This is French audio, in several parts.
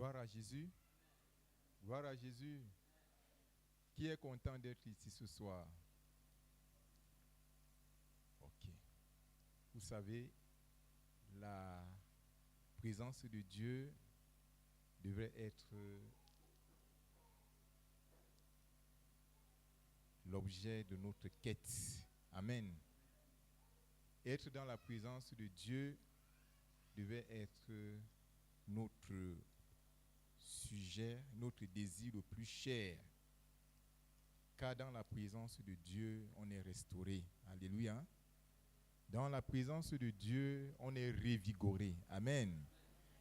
Gloire à Jésus. Gloire à Jésus. Qui est content d'être ici ce soir? Ok. Vous savez, la présence de Dieu devrait être l'objet de notre quête. Amen. Être dans la présence de Dieu devait être notre sujet, notre désir le plus cher. Car dans la présence de Dieu, on est restauré. Alléluia. Dans la présence de Dieu, on est revigoré. Amen.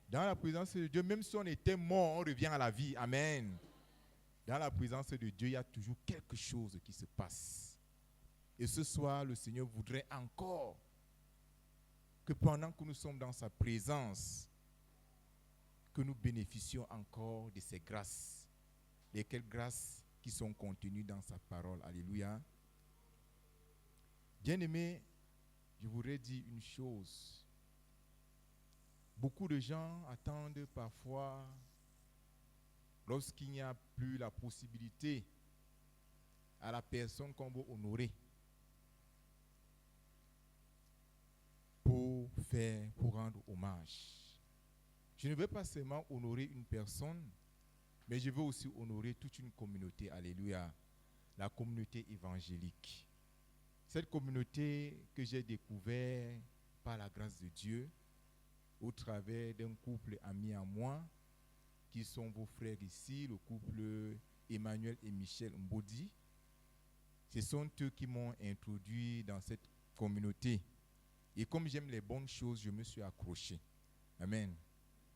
Dans la présence de Dieu, même si on était mort, on revient à la vie. Amen. Dans la présence de Dieu, il y a toujours quelque chose qui se passe. Et ce soir, le Seigneur voudrait encore que pendant que nous sommes dans sa présence, que nous bénéficions encore de ses grâces. Lesquelles grâces qui sont contenues dans sa parole. Alléluia. Bien-aimés, je voudrais dire une chose. Beaucoup de gens attendent parfois, lorsqu'il n'y a plus la possibilité à la personne qu'on veut honorer, pour rendre hommage. Je ne veux pas seulement honorer une personne, mais je veux aussi honorer toute une communauté. Alléluia. La communauté évangélique. Cette communauté que j'ai découverte par la grâce de Dieu, au travers d'un couple ami à moi, qui sont vos frères ici, le couple Emmanuel et Michel Mbodi. Ce sont eux qui m'ont introduit dans cette communauté. Et comme j'aime les bonnes choses, je me suis accroché. Amen.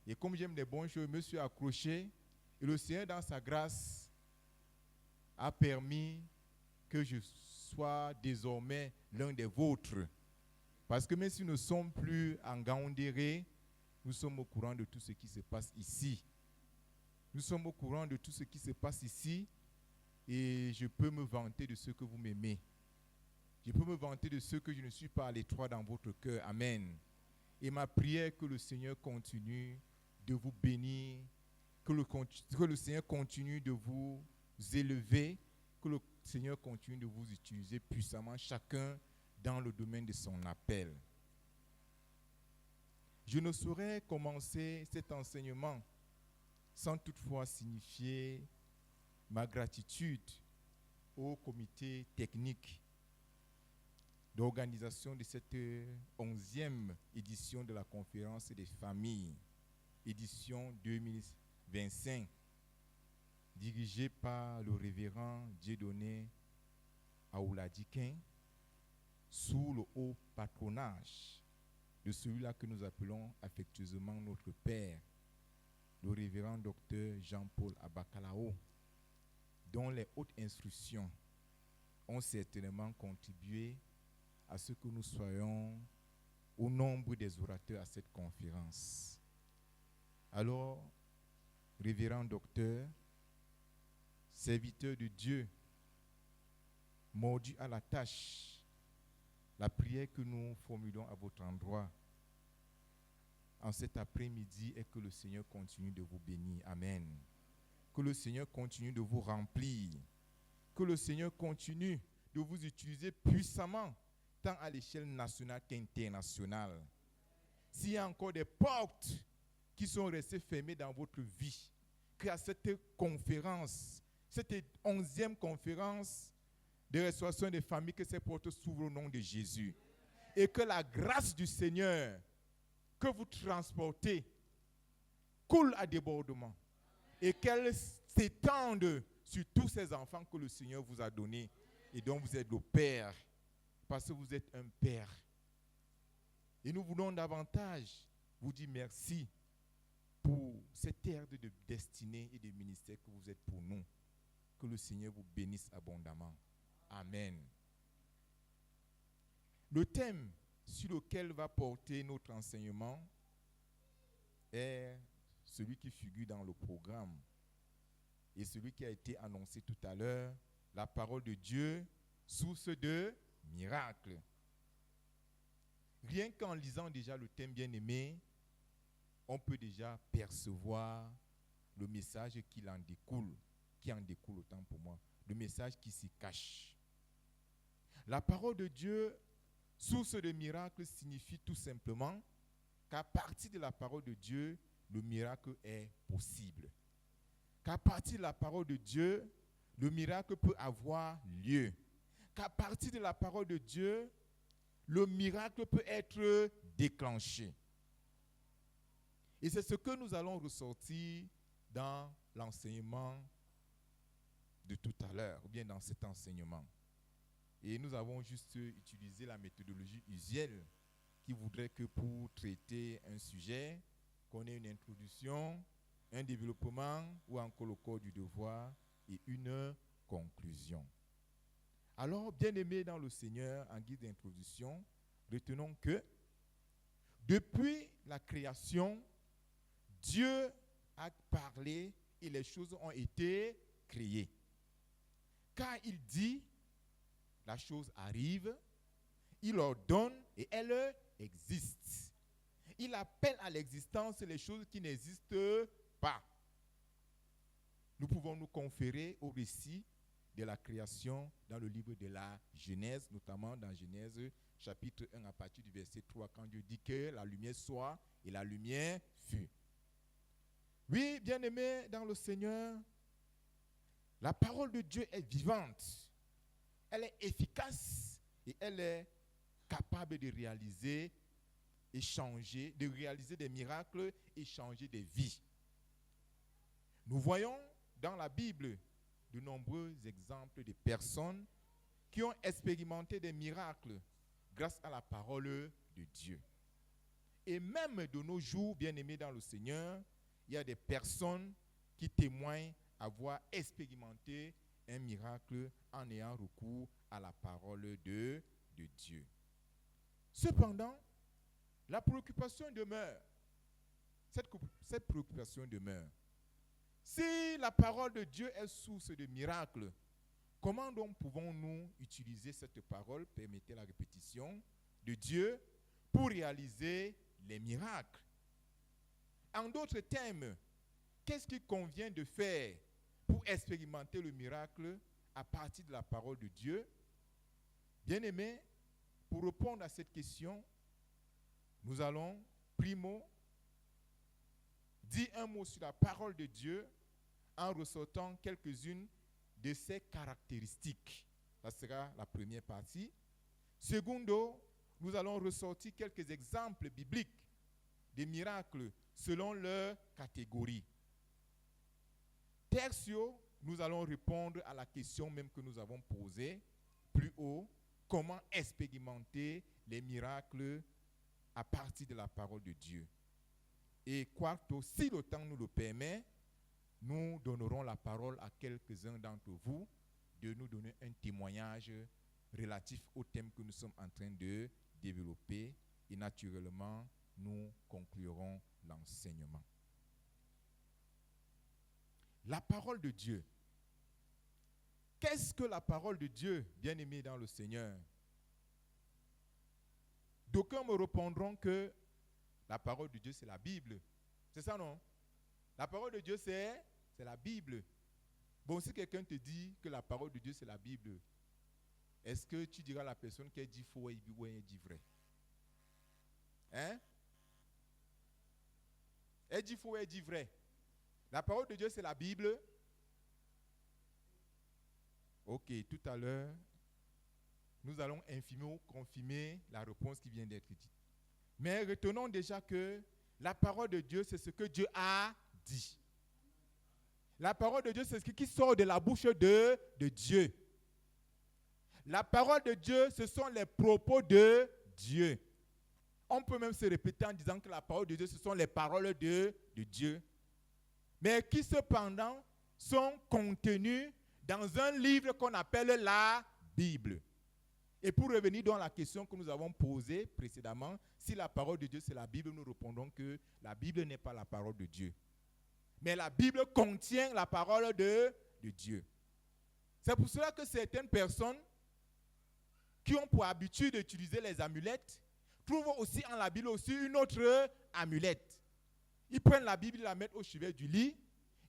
Et comme j'aime les bonnes choses, je me suis accroché. Et le Seigneur, dans sa grâce, a permis que je sois désormais l'un des vôtres. Parce que même si nous ne sommes plus en Gaoundéré, nous sommes au courant de tout ce qui se passe ici. Nous sommes au courant de tout ce qui se passe ici. Et je peux me vanter de ce que vous m'aimez. Je peux me vanter de ce que je ne suis pas à l'étroit dans votre cœur. Amen. Et ma prière que le Seigneur continue de vous bénir, que le Seigneur continue de vous élever, que le Seigneur continue de vous utiliser puissamment, chacun dans le domaine de son appel. Je ne saurais commencer cet enseignement sans toutefois signifier ma gratitude au comité technique d'organisation de cette 11e édition de la conférence des familles, édition 2025, dirigée par le révérend Dieudonné Aouladikin, sous le haut patronage de celui-là que nous appelons affectueusement notre Père, le révérend docteur Jean-Paul Abakalao, dont les hautes instructions ont certainement contribué à ce que nous soyons au nombre des orateurs à cette conférence. Alors, révérend docteur, serviteur de Dieu, mordu à la tâche, la prière que nous formulons à votre endroit en cet après-midi est que le Seigneur continue de vous bénir. Amen. Que le Seigneur continue de vous remplir. Que le Seigneur continue de vous utiliser puissamment, tant à l'échelle nationale qu'internationale. S'il y a encore des portes qui sont restées fermées dans votre vie, qu'à cette conférence, cette 11e conférence de restauration des familles, que ces portes s'ouvrent au nom de Jésus. Et que la grâce du Seigneur que vous transportez coule à débordement. Et qu'elle s'étende sur tous ces enfants que le Seigneur vous a donnés et dont vous êtes le Père. Parce que vous êtes un Père. Et nous voulons davantage vous dire merci pour cette ère de destinée et de ministère que vous êtes pour nous. Que le Seigneur vous bénisse abondamment. Amen. Le thème sur lequel va porter notre enseignement est celui qui figure dans le programme et celui qui a été annoncé tout à l'heure, la parole de Dieu, source de miracles. Rien qu'en lisant déjà le thème bien-aimé, on peut déjà percevoir le message qui en découle autant pour moi, le message qui s'y cache. La parole de Dieu, source de miracle, signifie tout simplement qu'à partir de la parole de Dieu, le miracle est possible. Qu'à partir de la parole de Dieu, le miracle peut avoir lieu. Qu'à partir de la parole de Dieu, le miracle peut être déclenché. Et c'est ce que nous allons ressortir dans l'enseignement de tout à l'heure, ou bien dans cet enseignement. Et nous avons juste utilisé la méthodologie usuelle qui voudrait que pour traiter un sujet, qu'on ait une introduction, un développement ou encore le corps du devoir et une conclusion. Alors, bien-aimés dans le Seigneur, en guise d'introduction, retenons que depuis la création, Dieu a parlé et les choses ont été créées. Quand il dit, la chose arrive, il ordonne et elle existe. Il appelle à l'existence les choses qui n'existent pas. Nous pouvons nous conférer au récit de la création dans le livre de la Genèse, notamment dans Genèse chapitre 1 à partir du verset 3, quand Dieu dit que la lumière soit et la lumière fut. Oui, bien-aimés dans le Seigneur, la parole de Dieu est vivante, elle est efficace et elle est capable de réaliser et changer, de réaliser des miracles et changer des vies. Nous voyons dans la Bible de nombreux exemples de personnes qui ont expérimenté des miracles grâce à la parole de Dieu. Et même de nos jours, bien-aimés dans le Seigneur, il y a des personnes qui témoignent avoir expérimenté un miracle en ayant recours à la parole de Dieu. Cependant, la préoccupation demeure. Cette préoccupation demeure. Si la parole de Dieu est source de miracles, comment donc pouvons-nous utiliser cette parole, permettez la répétition, de Dieu pour réaliser les miracles? En d'autres termes, qu'est-ce qu'il convient de faire pour expérimenter le miracle à partir de la parole de Dieu? Bien-aimés, pour répondre à cette question, nous allons, primo, dire un mot sur la parole de Dieu en ressortant quelques-unes de ses caractéristiques. Ça sera la première partie. Secondo, nous allons ressortir quelques exemples bibliques des miracles selon leur catégorie. Tertio, nous allons répondre à la question même que nous avons posée plus haut, comment expérimenter les miracles à partir de la parole de Dieu. Et quarto, si le temps nous le permet, nous donnerons la parole à quelques-uns d'entre vous de nous donner un témoignage relatif au thème que nous sommes en train de développer et naturellement, nous conclurons l'enseignement. La parole de Dieu. Qu'est-ce que la parole de Dieu, bien-aimés dans le Seigneur? D'aucuns me répondront que la parole de Dieu, c'est la Bible. C'est ça, non? La parole de Dieu, c'est la Bible. Bon, si quelqu'un te dit que la parole de Dieu, c'est la Bible, est-ce que tu diras à la personne qu'elle dit faux ou elle dit vrai? Hein? Elle dit faux ou elle dit vrai? La parole de Dieu, c'est la Bible. Ok, tout à l'heure, nous allons infirmer ou confirmer la réponse qui vient d'être dite. Mais retenons déjà que la parole de Dieu, c'est ce que Dieu a dit. La parole de Dieu, c'est ce qui sort de la bouche de Dieu. La parole de Dieu, ce sont les propos de Dieu. On peut même se répéter en disant que la parole de Dieu, ce sont les paroles de Dieu. Mais qui cependant sont contenues dans un livre qu'on appelle la Bible. Et pour revenir dans la question que nous avons posée précédemment, si la parole de Dieu c'est la Bible, nous répondons que la Bible n'est pas la parole de Dieu. Mais la Bible contient la parole de Dieu. C'est pour cela que certaines personnes qui ont pour habitude d'utiliser les amulettes trouvent aussi en la Bible aussi une autre amulette. Ils prennent la Bible, ils la mettent au chevet du lit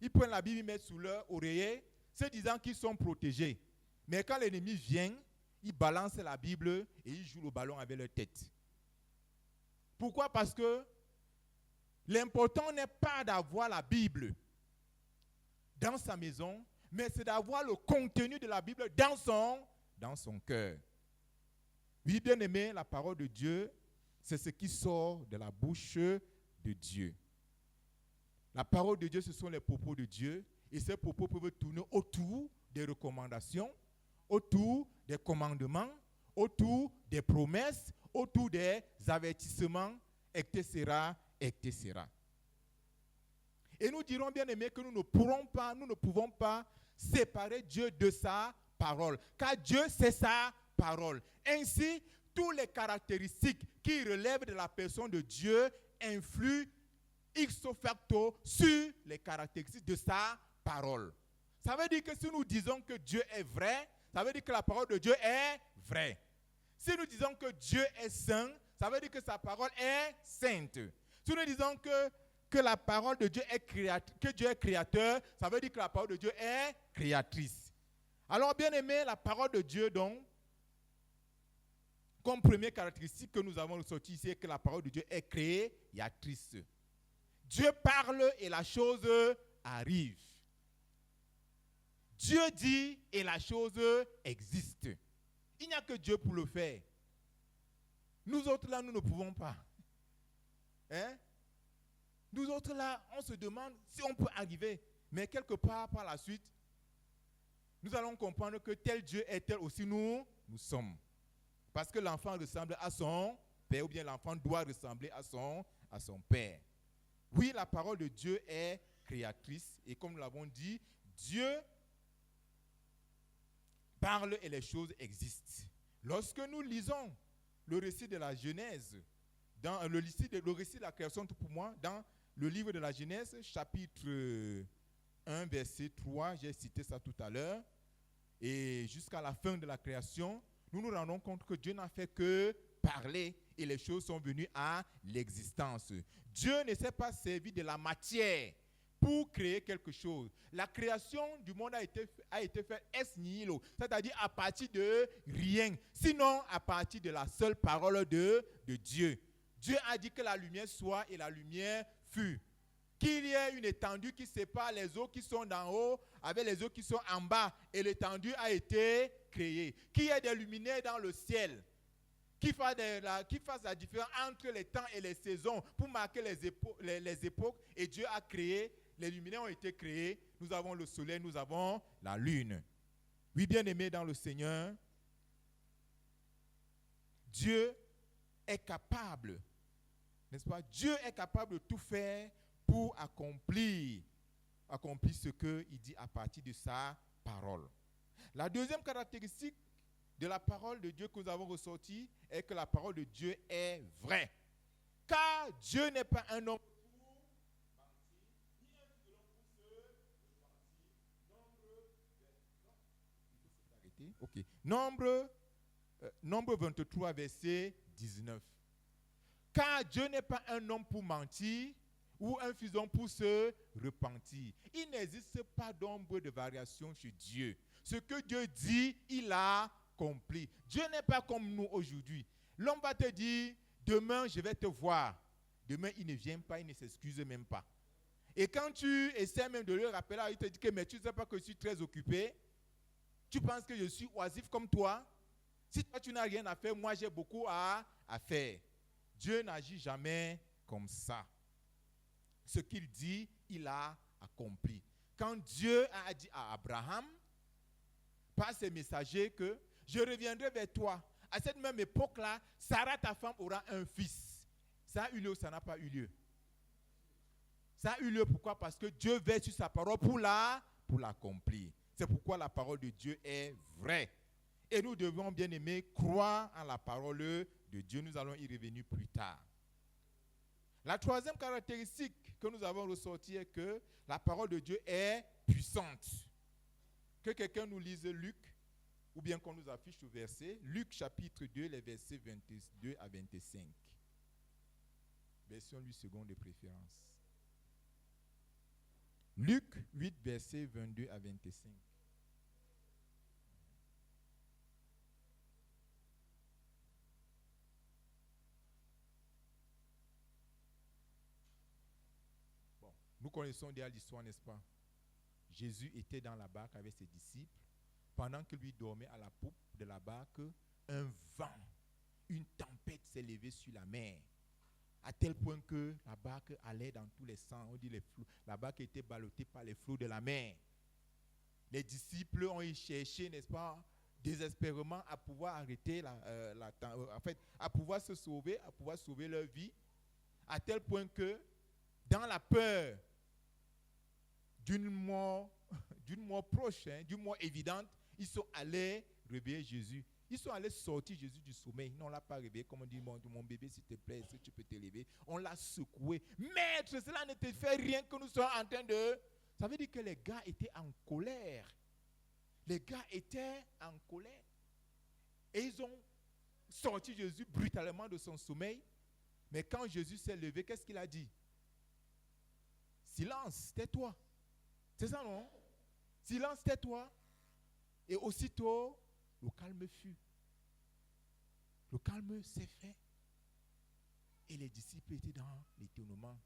Ils prennent la Bible, ils mettent sous leur oreiller, se disant qu'ils sont protégés. Mais quand l'ennemi vient, ils balancent la Bible et ils jouent le ballon avec leur tête. Pourquoi? Parce que l'important n'est pas d'avoir la Bible dans sa maison, mais c'est d'avoir le contenu de la Bible dans son cœur. Oui, bien aimé, la parole de Dieu, c'est ce qui sort de la bouche de Dieu. La parole de Dieu, ce sont les propos de Dieu, et ces propos peuvent tourner autour des recommandations, autour des commandements, autour des promesses, autour des avertissements, etc., etc. Et nous dirons, bien aimé, que nous ne pouvons pas séparer Dieu de sa parole, car Dieu, c'est sa parole. Ainsi, toutes les caractéristiques qui relèvent de la personne de Dieu influent ipso facto sur les caractéristiques de sa parole. Ça veut dire que si nous disons que Dieu est vrai, ça veut dire que la parole de Dieu est vraie. Si nous disons que Dieu est saint, ça veut dire que sa parole est sainte. Si nous disons que la parole de Dieu que Dieu est créateur, ça veut dire que la parole de Dieu est créatrice. Alors, bien aimé, la parole de Dieu, donc, comme première caractéristique que nous avons ressorti ici, c'est que la parole de Dieu est créatrice. Dieu parle et la chose arrive. Dieu dit et la chose existe. Il n'y a que Dieu pour le faire. Nous autres là, nous ne pouvons pas. Hein? Nous autres là, on se demande si on peut arriver. Mais quelque part par la suite, nous allons comprendre que tel Dieu est tel aussi nous sommes. Parce que l'enfant ressemble à son père, ou bien l'enfant doit ressembler à son père. Oui, la parole de Dieu est créatrice. Et comme nous l'avons dit, Dieu parle et les choses existent. Lorsque nous lisons le récit de la Genèse, dans le récit de la création, tout pour moi, dans le livre de la Genèse, chapitre 1, verset 3, j'ai cité ça tout à l'heure, et jusqu'à la fin de la création, nous nous rendons compte que Dieu n'a fait que parler et les choses sont venues à l'existence. Dieu ne s'est pas servi de la matière pour créer quelque chose. La création du monde a été faite ex nihilo, c'est-à-dire à partir de rien, sinon à partir de la seule parole de Dieu. Dieu a dit que la lumière soit et la lumière fut. Qu'il y ait une étendue qui sépare les eaux qui sont d'en haut avec les eaux qui sont en bas. Et l'étendue a été créée. Qu'il y ait des luminaires dans le ciel qui fassent la différence entre les temps et les saisons pour marquer les époques. Et Dieu a créé, les luminaires ont été créés. Nous avons le soleil, nous avons la lune. Oui, bien-aimés dans le Seigneur, Dieu est capable, n'est-ce pas? Dieu est capable de tout faire pour accomplir ce qu'il dit à partir de sa parole. La deuxième caractéristique de la parole de Dieu que nous avons ressortie est que la parole de Dieu est vraie. Car Dieu n'est pas un homme pour mentir, ni un fils de l'homme pour se mentir. Nombre 23, verset 19. Car Dieu n'est pas un homme pour mentir, ou un fils d'homme pour se repentir. Il n'existe pas d'ombre de variation chez Dieu. Ce que Dieu dit, il a accompli. Dieu n'est pas comme nous aujourd'hui. L'homme va te dire, demain je vais te voir. Demain il ne vient pas, il ne s'excuse même pas. Et quand tu essaies même de le rappeler, il te dit que mais tu ne sais pas que je suis très occupé. Tu penses que je suis oisif comme toi. Si toi tu n'as rien à faire, moi j'ai beaucoup à faire. Dieu n'agit jamais comme ça. Ce qu'il dit, il a accompli. Quand Dieu a dit à Abraham, par ses messagers, que je reviendrai vers toi. À cette même époque-là, Sarah, ta femme, aura un fils. Ça a eu lieu ou ça n'a pas eu lieu? Ça a eu lieu, pourquoi? Parce que Dieu veille sur sa parole pour l'accomplir. C'est pourquoi la parole de Dieu est vraie. Et nous devons, bien aimer, croire en la parole de Dieu. Nous allons y revenir plus tard. La troisième caractéristique que nous avons ressortie est que la parole de Dieu est puissante. Que quelqu'un nous lise Luc, ou bien qu'on nous affiche le verset. Luc chapitre 2, les versets 22 à 25. Version 8 secondes de préférence. Luc 8, versets 22 à 25. Bon, nous connaissons déjà l'histoire, n'est-ce pas? Jésus était dans la barque avec ses disciples. Pendant que lui dormait à la poupe de la barque, un vent, une tempête s'est levée sur la mer, à tel point que la barque allait dans tous les sens. On dit les flots. La barque était ballottée par les flots de la mer. Les disciples ont cherché, n'est-ce pas, désespérément à pouvoir arrêter en fait, à pouvoir se sauver, à pouvoir sauver leur vie, à tel point que, dans la peur d'une mort proche, d'une mort évidente, ils sont allés réveiller Jésus. Ils sont allés sortir Jésus du sommeil. Non, on ne l'a pas réveillé. Comme on dit, mon bébé, s'il te plaît, est-ce que tu peux te lever? On l'a secoué. Maître, cela ne te fait rien que nous soyons en train de... Ça veut dire que les gars étaient en colère. Les gars étaient en colère. Et ils ont sorti Jésus brutalement de son sommeil. Mais quand Jésus s'est levé, qu'est-ce qu'il a dit? Silence, tais-toi. C'est ça, non? Silence, tais-toi. Et aussitôt, le calme fut. Le calme s'est fait. Et les disciples étaient dans l'étonnement.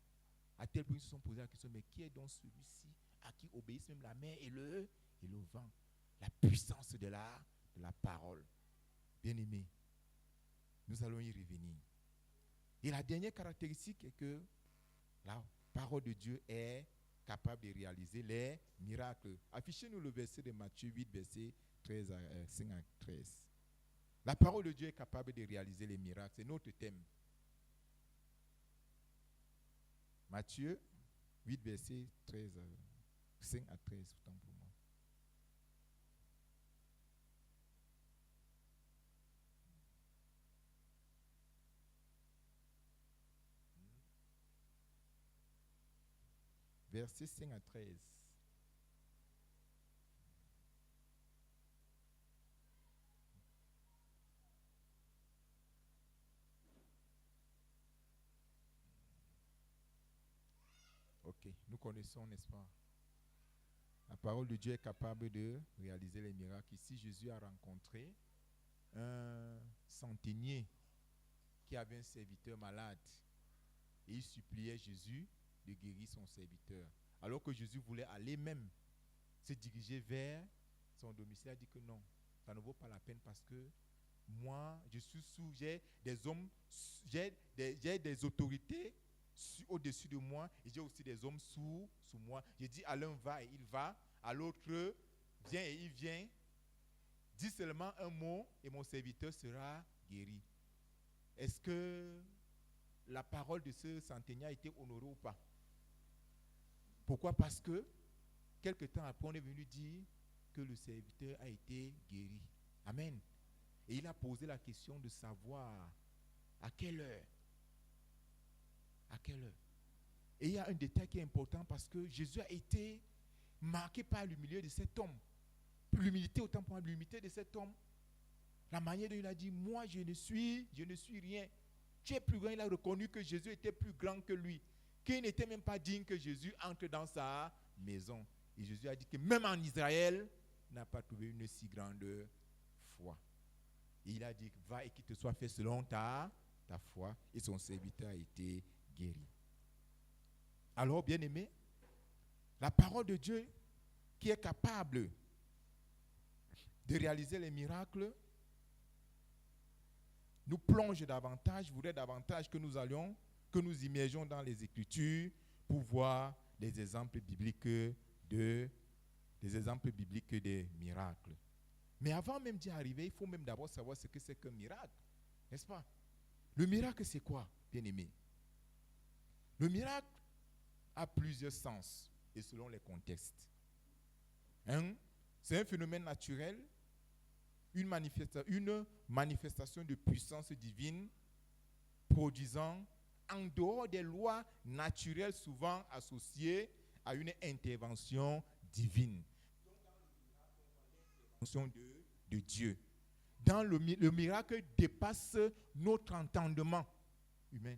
À tel point qu'ils se sont posé la question, mais qui est donc celui-ci à qui obéissent même la mer et le vent? La puissance de la parole. Bien-aimés, nous allons y revenir. Et la dernière caractéristique est que la parole de Dieu est capable de réaliser les miracles. Affichez-nous le verset de Matthieu 8, verset 13 à 5 à 13. La parole de Dieu est capable de réaliser les miracles. C'est notre thème. Matthieu 8, verset 13, 5 à 13, autant pour moi. Verset 5 à 13. Ok, nous connaissons, n'est-ce pas? La parole de Dieu est capable de réaliser les miracles. Ici, Jésus a rencontré un centenier qui avait un serviteur malade. Et il suppliait Jésus de guérir son serviteur. Alors que Jésus voulait aller même se diriger vers son domicile, il a dit que non, ça ne vaut pas la peine parce que moi, je suis j'ai des hommes, j'ai des autorités au-dessus de moi et j'ai aussi des hommes sous moi. J'ai dit à l'un va et il va, à l'autre viens et il vient. Dis seulement un mot et mon serviteur sera guéri. Est-ce que la parole de ce centenier a été honorée ou pas? Pourquoi? Parce que quelque temps après, on est venu dire que le serviteur a été guéri. Amen. Et il a posé la question de savoir à quelle heure. À quelle heure? Et il y a un détail qui est important parce que Jésus a été marqué par l'humilité de cet homme. L'humilité, autant pour moi, l'humilité de cet homme. La manière dont il a dit, moi je ne suis rien. Tu es plus grand. Il a reconnu que Jésus était plus grand que lui. Qu'il n'était même pas digne que Jésus entre dans sa maison. Et Jésus a dit que même en Israël, il n'a pas trouvé une si grande foi. Et il a dit, va et qu'il te soit fait selon ta foi. Et son serviteur a été guéri. Alors, bien-aimé, la parole de Dieu qui est capable de réaliser les miracles nous plonge davantage. Je voudrais davantage que nous immergions dans les Écritures pour voir des exemples bibliques des miracles. Mais avant même d'y arriver, il faut même d'abord savoir ce que c'est qu'un miracle. N'est-ce pas? Le miracle, c'est quoi, bien-aimé? Le miracle a plusieurs sens et selon les contextes. C'est un phénomène naturel, une manifestation de puissance divine produisant en dehors des lois naturelles souvent associées à une intervention divine. De Dieu. Dans le miracle dépasse notre entendement humain,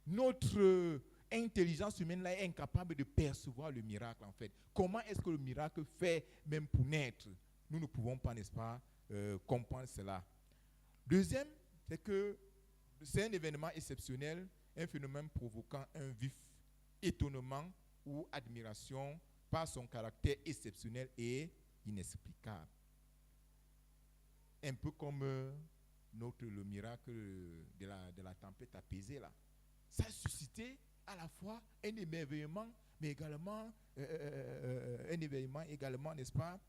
notre intelligence humaine là est incapable de percevoir le miracle en fait. Comment est-ce que le miracle fait même pour naître? Nous ne pouvons pas, n'est-ce pas, comprendre cela. Deuxième, c'est que c'est un événement exceptionnel, un phénomène provoquant un vif étonnement ou admiration par son caractère exceptionnel et inexplicable. Un peu comme le miracle de la tempête apaisée là. Ça a suscité à la fois un émerveillement, mais également un événement également, n'est-ce pas,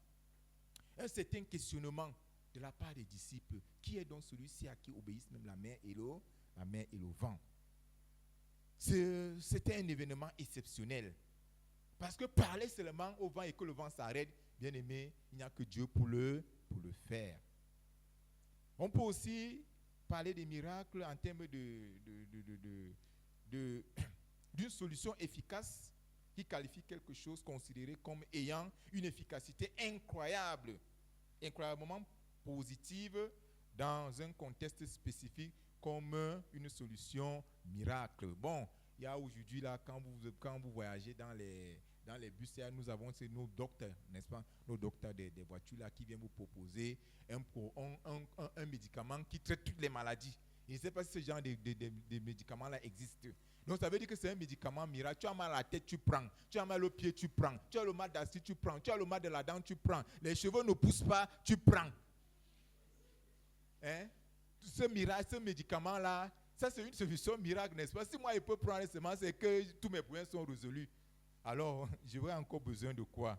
un certain questionnement de la part des disciples. Qui est donc celui-ci à qui obéissent même la mer et le vent? C'était un événement exceptionnel. Parce que parler seulement au vent et que le vent s'arrête, bien aimé, il n'y a que Dieu pour le faire. On peut aussi parler des miracles en termes d'une solution efficace qui qualifie quelque chose considéré comme ayant une efficacité incroyablement positive dans un contexte spécifique comme une solution miracle. Bon, il y a aujourd'hui là, quand vous voyagez dans les bus, nous avons nos docteurs, n'est-ce pas, nos docteurs des voitures là qui viennent vous proposer un médicament qui traite toutes les maladies. Je ne sais pas si ce genre de médicaments là existe. Donc ça veut dire que c'est un médicament miracle. Tu as mal à la tête, tu prends. Tu as mal au pied, tu prends. Tu as le mal d'acide, tu prends. Tu as le mal de la dent, tu prends. Les cheveux ne poussent pas, tu prends. Hein? Ce médicament-là, ça c'est une solution miracle, n'est-ce pas? Si moi je peux prendre seulement, c'est que tous mes problèmes sont résolus. Alors, j'aurais encore besoin de quoi?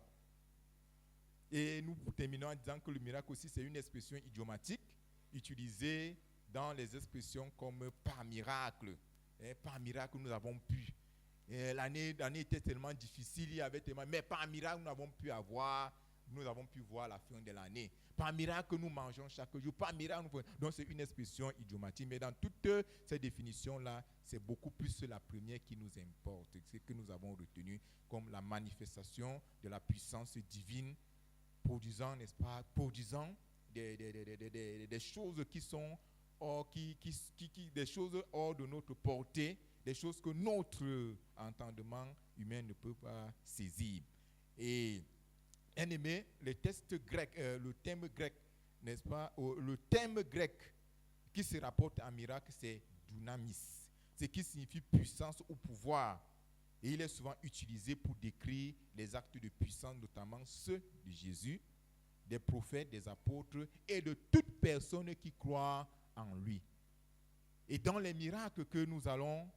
Et nous terminons en disant que le miracle aussi, c'est une expression idiomatique utilisée dans les expressions comme par miracle. Par miracle, nous avons pu. L'année était tellement difficile, il y avait tellement, mais par miracle, nous avons pu voir la fin de l'année. Par miracle, nous mangeons chaque jour. Par miracle, donc c'est une expression idiomatique. Mais dans toutes ces définitions-là, c'est beaucoup plus la première qui nous importe. C'est que nous avons retenu comme la manifestation de la puissance divine, produisant, n'est-ce pas, des choses qui sont des choses hors de notre portée, des choses que notre entendement humain ne peut pas saisir. Et bien aimé, le thème grec, n'est-ce pas, le thème grec qui se rapporte à miracle, c'est dunamis, ce qui signifie puissance ou pouvoir. Et il est souvent utilisé pour décrire les actes de puissance, notamment ceux de Jésus, des prophètes, des apôtres et de toute personne qui croit en lui. Et dans les miracles que nous allons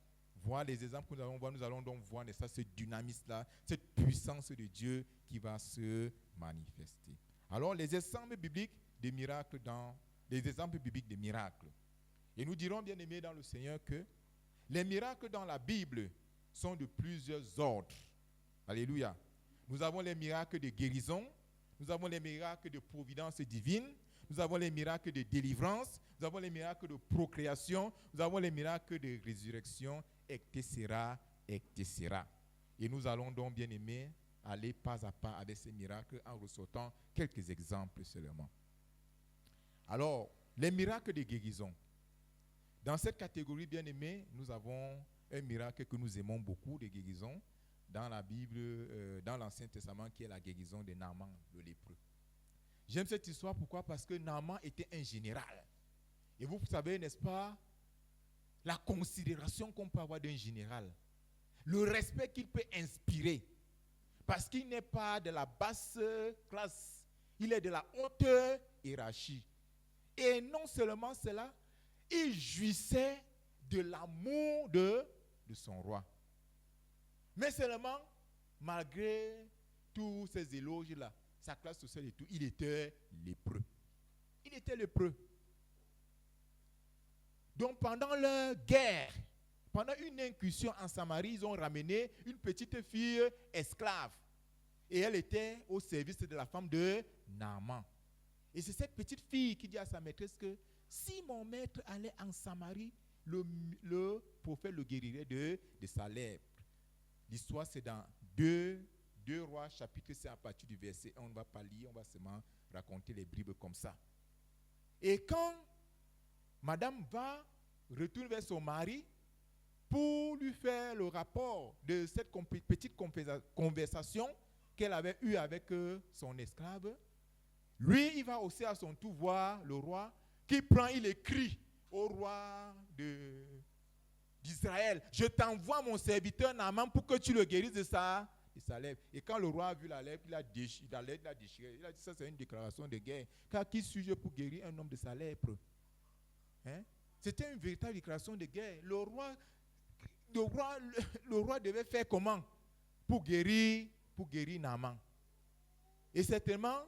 voir, les exemples que nous allons donc voir, n'est-ce pas, ce dynamisme-là, cette puissance de Dieu qui va se manifester. Alors, les exemples bibliques des miracles Et nous dirons, bien aimés dans le Seigneur, que les miracles dans la Bible sont de plusieurs ordres. Alléluia. Nous avons les miracles de guérison, nous avons les miracles de providence divine, nous avons les miracles de délivrance, nous avons les miracles de procréation, nous avons les miracles de résurrection, etc., etc. Et nous allons donc, bien aimés, aller pas à pas avec ces miracles en ressortant quelques exemples seulement. Alors, les miracles de guérison. Dans cette catégorie, bien aimés, nous avons un miracle que nous aimons beaucoup de guérison dans la Bible, dans l'Ancien Testament, qui est la guérison de Naaman, le lépreux. J'aime cette histoire, pourquoi? Parce que Naaman était un général. Et vous savez, n'est-ce pas, la considération qu'on peut avoir d'un général, le respect qu'il peut inspirer, parce qu'il n'est pas de la basse classe, il est de la haute hiérarchie. Et non seulement cela, il jouissait de l'amour de son roi. Mais seulement, malgré tous ces éloges-là, sa classe sociale et tout, il était lépreux. Il était lépreux. Donc pendant leur guerre, pendant une incursion en Samarie, ils ont ramené une petite fille esclave. Et elle était au service de la femme de Naaman. Et c'est cette petite fille qui dit à sa maîtresse que si mon maître allait en Samarie, le prophète le guérirait de sa lèpre. L'histoire, c'est dans 2 Rois, chapitre 5, à partir du verset 1. On ne va pas lire, on va seulement raconter les bribes comme ça. Et quand madame retourne vers son mari pour lui lui faire le rapport de cette petite conversation qu'elle avait eue avec son esclave, lui, il va aussi à son tour voir le roi qui prend, il écrit au roi d'Israël, je t'envoie mon serviteur Naaman pour que tu le guérisses de sa lèpre. Et quand le roi a vu la lèpre, il a déchiré. Il a dit, ça c'est une déclaration de guerre. Car qui suis-je pour guérir un homme de sa lèpre? Hein? C'était une véritable déclaration de guerre. Le roi devait faire comment pour guérir Naaman? Et certainement,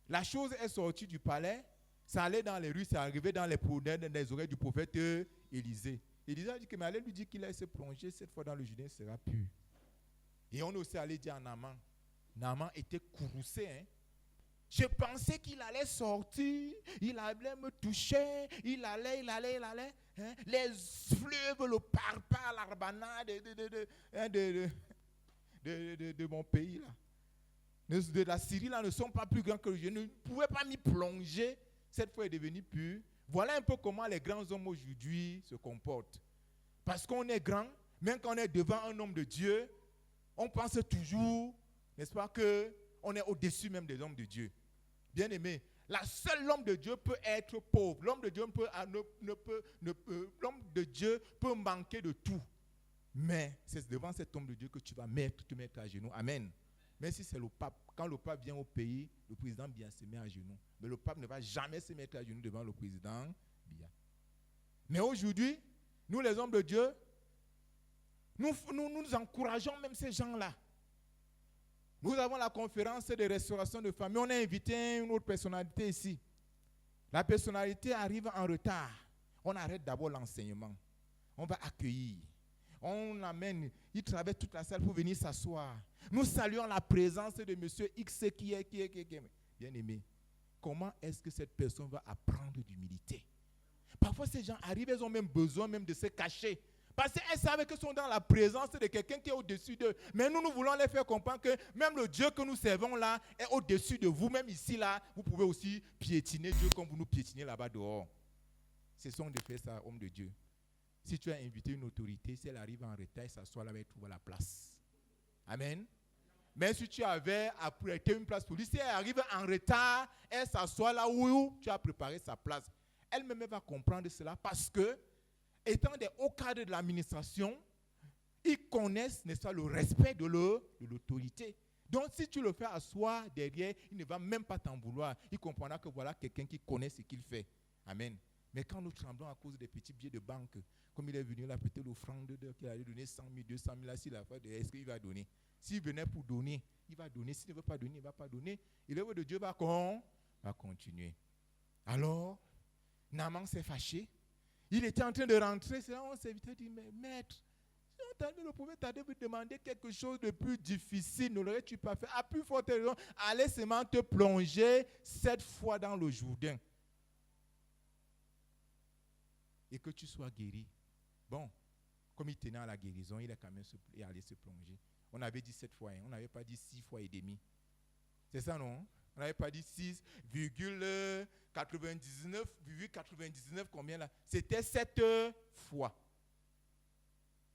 la chose est sortie du palais, ça allait dans les rues, ça arrivait dans les oreilles du prophète Élisée. Élisée a dit que mais allez lui dire qu'il a se plonger cette fois dans le Jourdain, sera pur. Et on est aussi allé dire à Naaman. Naaman était courroucé. Hein? Je pensais qu'il allait sortir, il allait me toucher, il allait. Hein? Les fleuves, le parpa, l'arbana de mon pays là. De la Syrie là ne sont pas plus grands que je ne pouvais pas m'y plonger. Cette fois est devenue pure. Voilà un peu comment les grands hommes aujourd'hui se comportent. Parce qu'on est grand, même quand on est devant un homme de Dieu, on pense toujours, n'est-ce pas, qu'on est au-dessus même des hommes de Dieu. Bien aimé, l'homme de Dieu peut être pauvre. L'homme de Dieu peut manquer de tout. Mais c'est devant cet homme de Dieu que tu vas te mettre à genoux. Amen. Mais si c'est le pape, quand le pape vient au pays, le président Biya se met à genoux. Mais le pape ne va jamais se mettre à genoux devant le président Biya. Mais aujourd'hui, nous les hommes de Dieu, nous encourageons même ces gens-là. Nous avons la conférence de restauration de famille. On a invité une autre personnalité ici. La personnalité arrive en retard. On arrête d'abord l'enseignement. On va accueillir. On l'amène, il travaille toute la salle pour venir s'asseoir. Nous saluons la présence de monsieur X qui est. Bien aimé, comment est-ce que cette personne va apprendre d'humilité? Parfois, ces gens arrivent, ils ont même besoin même de se cacher. Parce qu'elles savent qu'ils sont dans la présence de quelqu'un qui est au-dessus d'eux. Mais nous voulons les faire comprendre que même le Dieu que nous servons là est au-dessus de vous. Même ici, là, vous pouvez aussi piétiner Dieu comme vous nous piétinez là-bas dehors. Ce sont des faits, ça, homme de Dieu. Si tu as invité une autorité, si elle arrive en retard, elle s'assoit là, elle trouve la place. Amen. Mais si tu avais apprêté une place pour lui, si elle arrive en retard, elle s'assoit là où tu as préparé sa place. Elle-même va comprendre cela parce que, étant des hauts cadres de l'administration, ils connaissent, n'est-ce pas, le respect de l'autorité. Donc, si tu le fais asseoir derrière, il ne va même pas t'en vouloir. Il comprendra que voilà quelqu'un qui connaît ce qu'il fait. Amen. Mais quand nous tremblons à cause des petits billets de banque, comme il est venu là, peut-être l'offrande qu'il allait donner 100 000, 200 000, là, s'il a fait, est-ce qu'il va donner? S'il venait pour donner, il va donner. S'il ne veut pas donner, il ne va pas donner. Et l'œuvre de Dieu va continuer. Alors, Naaman s'est fâché. Il était en train de rentrer. C'est là où on s'est invité, dit, mais maître, si le prophète t'a demandé quelque chose de plus difficile, ne l'aurais-tu pas fait? À plus forte raison, allez seulement te plonger 7 fois dans le Jourdain. Et que tu sois guéri. Bon, comme il tenait à la guérison, il est quand même allé se plonger. On avait dit 7 fois, hein? On n'avait pas dit 6 fois et demi. C'est ça, non? On n'avait pas dit 6,99, combien là? C'était 7 fois.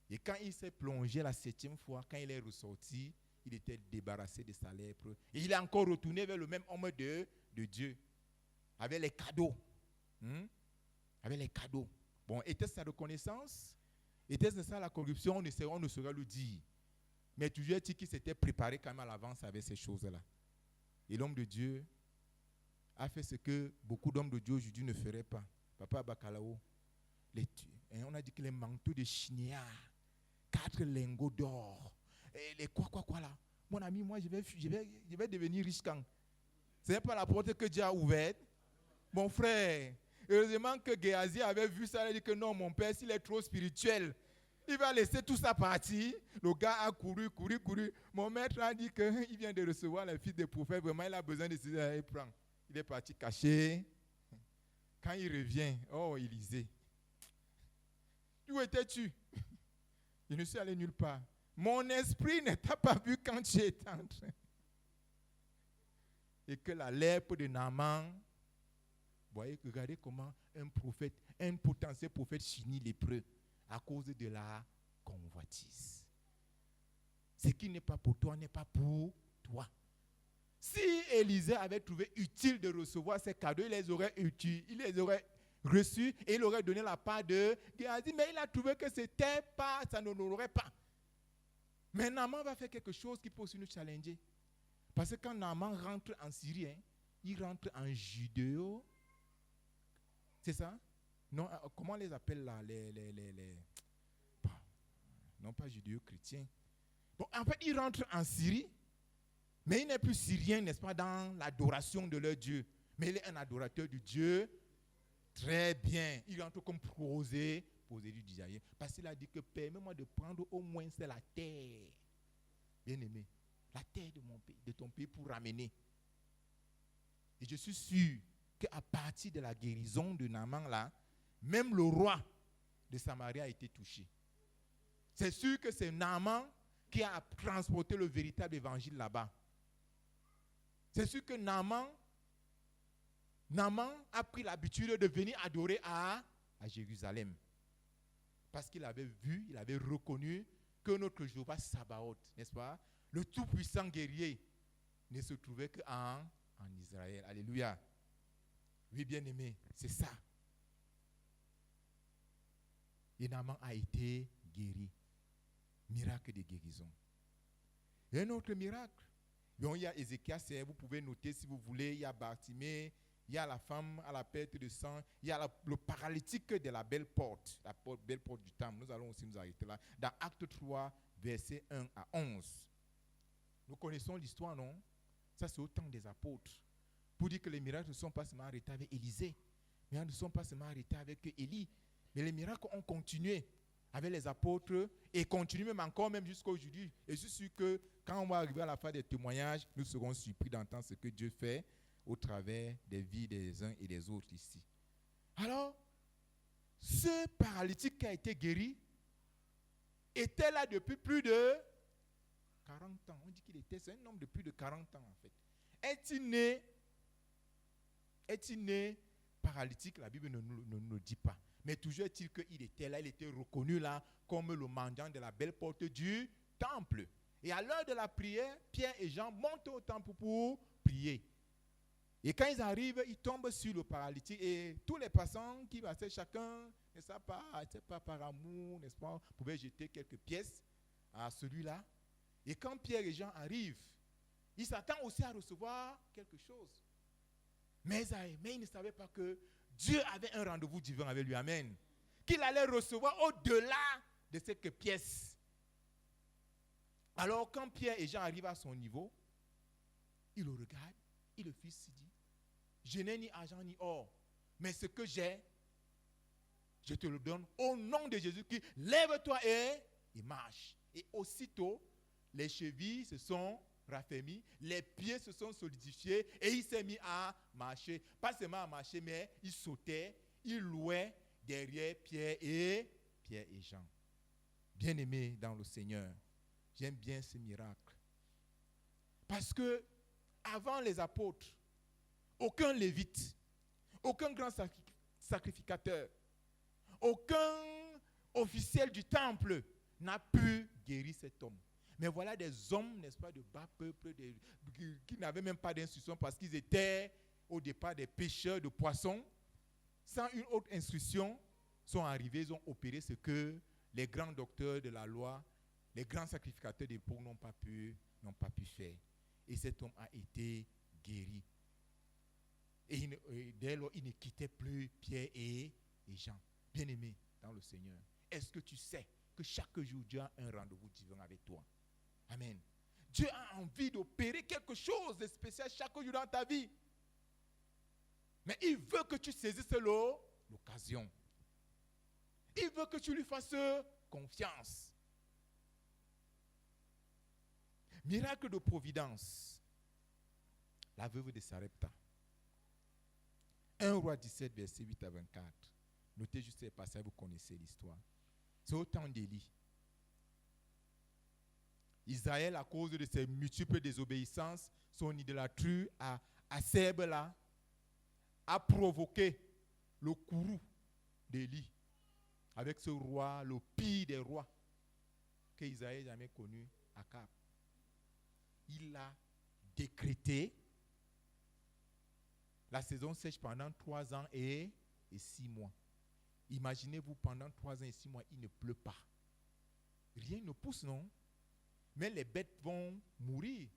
Et quand il s'est plongé la 7e fois, quand il est ressorti, il était débarrassé de sa lèpre. Et il est encore retourné vers le même homme de Dieu, avec les cadeaux. Avec les cadeaux. Bon, était-ce sa reconnaissance? Était-ce ça la corruption? On ne saurait le dire. Mais toujours dit qu'il s'était préparé quand même à l'avance avec ces choses-là. Et l'homme de Dieu a fait ce que beaucoup d'hommes de Dieu aujourd'hui ne feraient pas. Papa Bakalao, on a dit que les manteaux de chignard, 4 lingots d'or, et les quoi là. Mon ami, moi je vais devenir riche quand? Ce n'est pas la porte que Dieu a ouverte. Mon frère, heureusement que Géasi avait vu ça, il a dit que non, mon père, s'il est trop spirituel, il va laisser tout ça partir. Le gars a couru. Mon maître a dit qu'il vient de recevoir le fils des prophètes. Vraiment, il a besoin de se prendre. Il est parti caché. Quand il revient, oh, Élisée. Où étais-tu? Je ne suis allé nulle part. Mon esprit ne t'a pas vu quand tu étais en train. Et que la lèpre de Naaman, voyez, regardez comment un potentiel prophète finit lépreux à cause de la convoitise. bêtise. Ce qui n'est pas pour toi n'est pas pour toi. Si Élisée avait trouvé utile de recevoir ces cadeaux, il les aurait reçus et il aurait donné la part de Géasi, mais il a trouvé que c'était pas, ça ne l'aurait pas. Mais Naaman va faire quelque chose qui peut aussi nous challenger. Parce que quand Naaman rentre en Syrie, il rentre en judéo. C'est ça? Non, comment on les appelle là? Non, pas judéo-chrétiens. Bon, en fait, il rentre en Syrie, mais il n'est plus syrien, n'est-ce pas, dans l'adoration de leur Dieu. Mais il est un adorateur du Dieu. Très bien. Il rentre comme poser du désir. Parce qu'il a dit que permets-moi de prendre au moins c'est la terre. Bien aimé. La terre de mon pays, de ton pays pour ramener. Et je suis sûr qu'à partir de la guérison de Naaman là, même le roi de Samarie a été touché. C'est sûr que c'est Naaman qui a transporté le véritable évangile là-bas. C'est sûr que Naaman a pris l'habitude de venir adorer à Jérusalem. Parce qu'il avait vu, il avait reconnu que notre Jéhovah Sabaoth, n'est-ce pas, le tout-puissant guerrier, ne se trouvait qu'en Israël. Alléluia. Oui, bien-aimé, c'est ça. Et Naaman a été guéri. Miracle de guérison. Et un autre miracle. Donc, il y a Ézéchias, vous pouvez noter si vous voulez, il y a Bartimée, il y a la femme à la perte de sang, il y a le paralytique de la belle porte du temple. Nous allons aussi nous arrêter là. Dans Acte 3, versets 1 à 11. Nous connaissons l'histoire, non? Ça, c'est au temps des apôtres. Pour dire que les miracles ne sont pas seulement arrêtés avec Élisée, mais ils ne sont pas seulement arrêtés avec Élie. Mais les miracles ont continué avec les apôtres et continuent même encore, même jusqu'à aujourd'hui. Et je suis sûr que quand on va arriver à la fin des témoignages, nous serons surpris d'entendre ce que Dieu fait au travers des vies des uns et des autres ici. Alors, ce paralytique qui a été guéri était là depuis plus de 40 ans. On dit qu'il était, c'est un homme de plus de 40 ans en fait. Est-il né paralytique? La Bible ne nous dit pas. Mais toujours est-il qu'il était là, il était reconnu là comme le mendiant de la belle porte du temple. Et à l'heure de la prière, Pierre et Jean montent au temple pour prier. Et quand ils arrivent, ils tombent sur le paralytique et tous les passants qui passaient, chacun, n'est-ce pas par amour, n'est-ce pas, pouvaient jeter quelques pièces à celui-là. Et quand Pierre et Jean arrivent, ils s'attendent aussi à recevoir quelque chose. Mais ils ne savaient pas que Dieu avait un rendez-vous divin avec lui. Amen. Qu'il allait recevoir au-delà de ces pièces. Alors quand Pierre et Jean arrivent à son niveau, il le regarde et le fils dit, je n'ai ni argent ni or, mais ce que j'ai, je te le donne au nom de Jésus-Christ. Lève-toi et marche. Et aussitôt, les chevilles se sont raffermies, les pieds se sont solidifiés et il s'est mis à marcher. Pas seulement à marcher, mais il sautait, il louait derrière Pierre et Jean. Bien-aimés dans le Seigneur, j'aime bien ce miracle. Parce que avant les apôtres, aucun lévite, aucun grand sacrificateur, aucun officiel du temple n'a pu guérir cet homme. Mais voilà des hommes, n'est-ce pas, de bas peuple, qui n'avaient même pas d'instruction parce qu'ils étaient au départ des pêcheurs de poissons. Sans une autre instruction, sont arrivés, ils ont opéré ce que les grands docteurs de la loi, les grands sacrificateurs d'époque n'ont pas pu faire. Et cet homme a été guéri. Et dès lors, il ne quittait plus Pierre et Jean. Bien-aimés dans le Seigneur, est-ce que tu sais que chaque jour, Dieu a un rendez-vous divin avec toi? Amen. Dieu a envie d'opérer quelque chose de spécial chaque jour dans ta vie. Mais il veut que tu saisisses l'occasion. Il veut que tu lui fasses confiance. Miracle de providence. La veuve de Sarepta. 1 Roi 17, verset 8 à 24. Notez juste ces passages, vous connaissez l'histoire. C'est au temps d'Élie. Israël, à cause de ses multiples désobéissances, son idolâtrie à Seb là, a provoqué le courroux d'Élie avec ce roi, le pire des rois. qu'Isaïe n'a jamais connu Akab. Il a décrété la saison sèche pendant 3 ans et 6 mois. Imaginez-vous, pendant 3 ans et 6 mois, il ne pleut pas. Rien ne pousse, non? Mais les bêtes vont mourir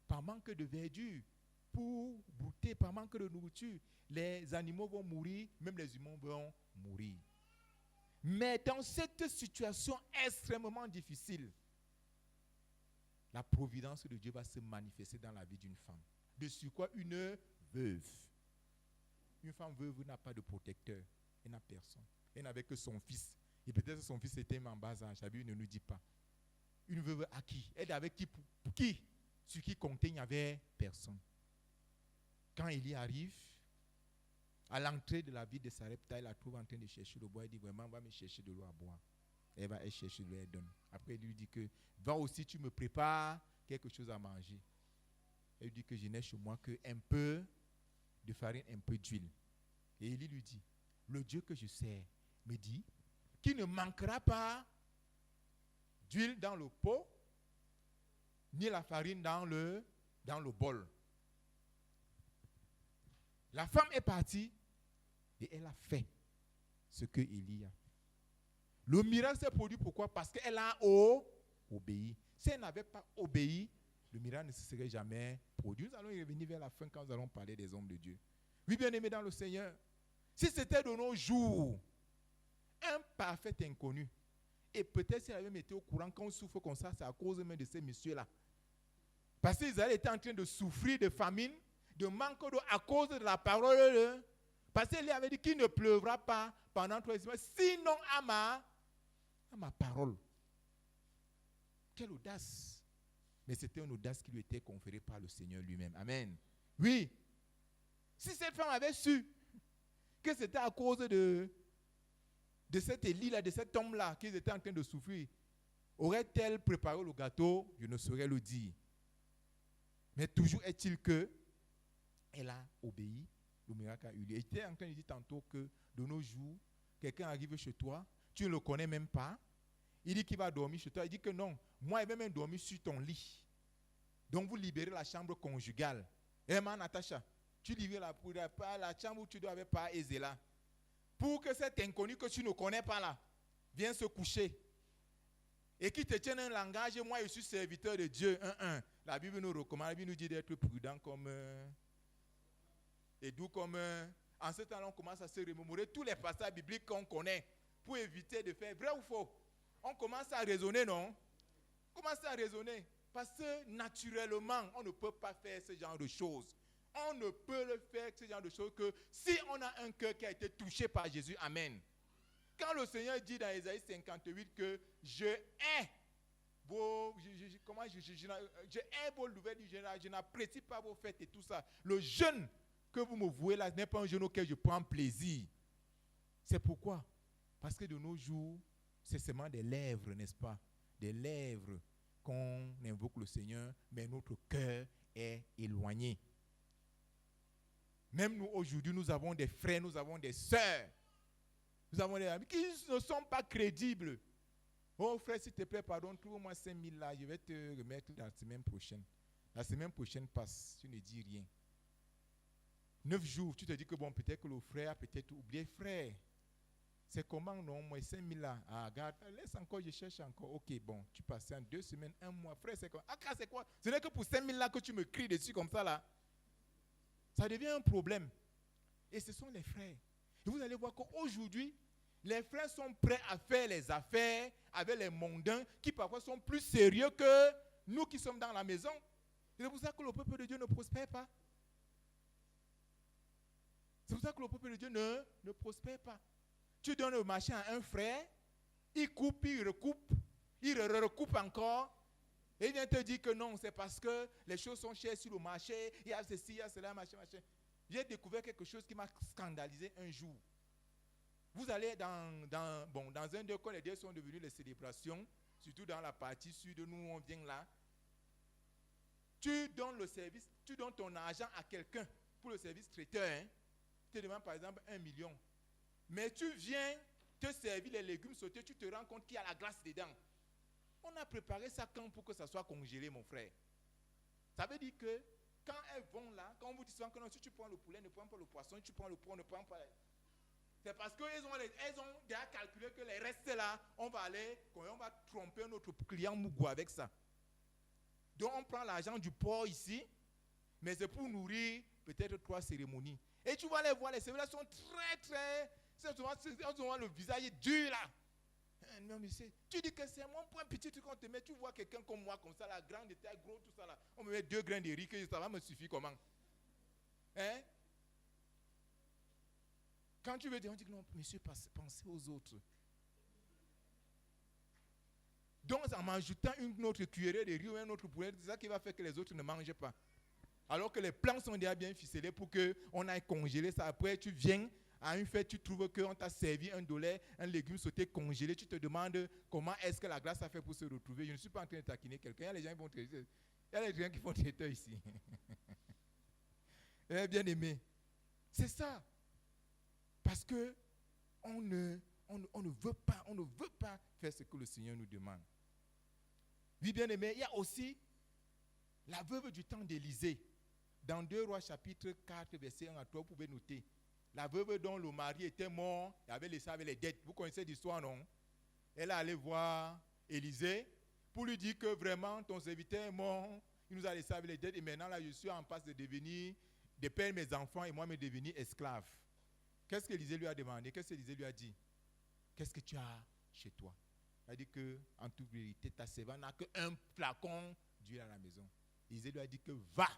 par manque de verdure, pour brouter, par manque de nourriture. Les animaux vont mourir, même les humains vont mourir. Mais dans cette situation extrêmement difficile, la providence de Dieu va se manifester dans la vie d'une femme. De surcroît, une veuve. Une femme veuve n'a pas de protecteur. Elle n'a personne. Elle n'avait que son fils. Et peut-être que son fils était en bas âge. La Bible ne nous dit pas. Une veuve à qui? Elle avait qui? Pour qui? Sur qui comptait, il n'y avait personne. Quand Élie arrive, à l'entrée de la ville de Sarepta, il la trouve en train de chercher le bois. Il dit vraiment, va me chercher de l'eau à boire. Elle va chercher de l'eau, elle donne. Après, il lui dit que va aussi, tu me prépares quelque chose à manger. Elle lui dit que je n'ai chez moi qu'un peu de farine, un peu d'huile. Et Élie lui dit, le Dieu que je sers me dit qu'il ne manquera pas d'huile dans le pot, ni la farine dans le bol. La femme est partie et elle a fait ce que Élie a fait. Le miracle s'est produit pourquoi? Parce qu'elle a obéi. Si elle n'avait pas obéi, le miracle ne se serait jamais produit. Nous allons y revenir vers la fin quand nous allons parler des hommes de Dieu. Oui, bien-aimés dans le Seigneur, si c'était de nos jours, un parfait inconnu, et peut-être s'il avait été au courant qu'on souffre comme ça, c'est à cause même de ces messieurs-là. Parce qu'ils étaient en train de souffrir de famine, de manque d'eau à cause de la parole. Parce qu'il avait dit qu'il ne pleuvra pas pendant 3 mois, sinon à ma parole. Quelle audace! Mais c'était une audace qui lui était conférée par le Seigneur lui-même. Amen. Oui. Si cette femme avait su que c'était à cause de cet Élie-là, de cet homme-là, qu'ils étaient en train de souffrir, aurait-elle préparé le gâteau? Je ne saurais le dire. Mais toujours est-il que elle a obéi, le miracle a eu lieu. Il était en train de dire tantôt que de nos jours, quelqu'un arrive chez toi, tu ne le connais même pas, il dit qu'il va dormir chez toi, il dit que non, moi il va même dormir sur ton lit. Donc vous libérez la chambre conjugale. Eh man, Natacha, tu libères la chambre où tu dois avec pas Ezela. Pour que cet inconnu que tu ne connais pas là, vienne se coucher. Et qui te tienne un langage, moi je suis serviteur de Dieu. La Bible nous recommande, la Bible nous dit d'être prudent comme... et doux comme... en ce temps-là, on commence à se remémorer tous les passages bibliques qu'on connaît pour éviter de faire vrai ou faux. On commence à raisonner, non? On commence à raisonner. Parce que naturellement, on ne peut pas faire ce genre de choses. On ne peut le faire, ce genre de choses, que si on a un cœur qui a été touché par Jésus. Amen. Quand le Seigneur dit dans Ésaïe 58 que je hais vos nouvelles du général, je n'apprécie pas vos fêtes et tout ça. Le jeûne que vous me vouez là n'est pas un jeûne auquel je prends plaisir. C'est pourquoi? Parce que de nos jours, c'est seulement des lèvres, n'est-ce pas? Des lèvres qu'on invoque le Seigneur, mais notre cœur est éloigné. Même nous, aujourd'hui, nous avons des frères, nous avons des sœurs, nous avons des amis qui ne sont pas crédibles. Oh frère, s'il te plaît, pardon, trouve-moi 5 000 là, je vais te remettre la semaine prochaine. La semaine prochaine passe, tu ne dis rien. 9 jours, tu te dis que bon, peut-être que le frère a peut-être oublié. Frère, c'est comment non, moi 5 000 là, ah, regarde, laisse encore, je cherche encore. Ok, bon, tu passes en 2 semaines, 1 mois. Frère, c'est quoi? Ah, c'est quoi? Ce n'est que pour 5 000 là que tu me cries dessus comme ça là. Ça devient un problème. Et ce sont les frères. Et vous allez voir qu'aujourd'hui, les frères sont prêts à faire les affaires avec les mondains qui parfois sont plus sérieux que nous qui sommes dans la maison. C'est pour ça que le peuple de Dieu ne prospère pas. C'est pour ça que le peuple de Dieu ne prospère pas. Tu donnes le marché à un frère, il coupe, il recoupe, il recoupe encore. Et il vient te dire que non, c'est parce que les choses sont chères sur le marché, il y a ceci, il y a cela, machin. J'ai découvert quelque chose qui m'a scandalisé un jour. Vous allez dans un de quand les dieux sont devenus les célébrations, surtout dans la partie sud, nous on vient là. Tu donnes le service, tu donnes ton argent à quelqu'un pour le service traiteur. Hein. Tu te demandes par exemple 1 million. Mais tu viens te servir les légumes sautés, tu te rends compte qu'il y a la glace dedans. On a préparer ça quand pour que ça soit congelé, mon frère? Ça veut dire que quand elles vont là, quand on vous dit souvent que non, si tu prends le poulet, ne prends pas le poisson, tu prends le poisson, ne prends pas... C'est parce qu'elles ont déjà calculé que les restes là, on va tromper notre client Mougou avec ça. Donc on prend l'argent du porc ici, mais c'est pour nourrir peut-être 3 cérémonies. Et tu vas les voir, les cérémonies sont très, souvent le visage est dur là. Non, monsieur, tu dis que c'est moi, pour un petit truc qu'on te met, tu vois quelqu'un comme moi, comme ça, la grande taille, gros, tout ça là. On me met 2 grains de riz, que ça va me suffire comment? Hein? Quand tu veux dire, on dit que non, monsieur, pensez aux autres. Donc, en m'ajoutant une autre cuillerée de riz ou un autre poulet, c'est ça qui va faire que les autres ne mangent pas. Alors que les plans sont déjà bien ficelés pour qu'on aille congeler ça. Après, tu viens à une fête, tu trouves qu'on t'a servi un dollar, un légume sauté congelé. Tu te demandes comment est-ce que la grâce a fait pour se retrouver. Je ne suis pas en train de taquiner quelqu'un. Il y a les gens qui vont traiter. Il y a les gens qui font traiteur ici. Bien aimé. C'est ça. Parce que on ne veut pas faire ce que le Seigneur nous demande. Oui, bien aimé, il y a aussi la veuve du temps d'Élisée. Dans 2 Rois chapitre 4, verset 1 à 3, vous pouvez noter. La veuve dont le mari était mort, il avait laissé avec les dettes. Vous connaissez l'histoire, non? Elle est allée voir Élisée pour lui dire que vraiment ton serviteur est mort, il nous a laissé avec les dettes et maintenant là je suis en passe de perdre mes enfants et moi me devenir esclave. Qu'est-ce qu'Élisée lui a demandé? Qu'est-ce qu'Élisée lui a dit? Qu'est-ce que tu as chez toi? Il a dit que, en toute vérité, ta servante n'a qu'un flacon d'huile à la maison. Élisée lui a dit que va,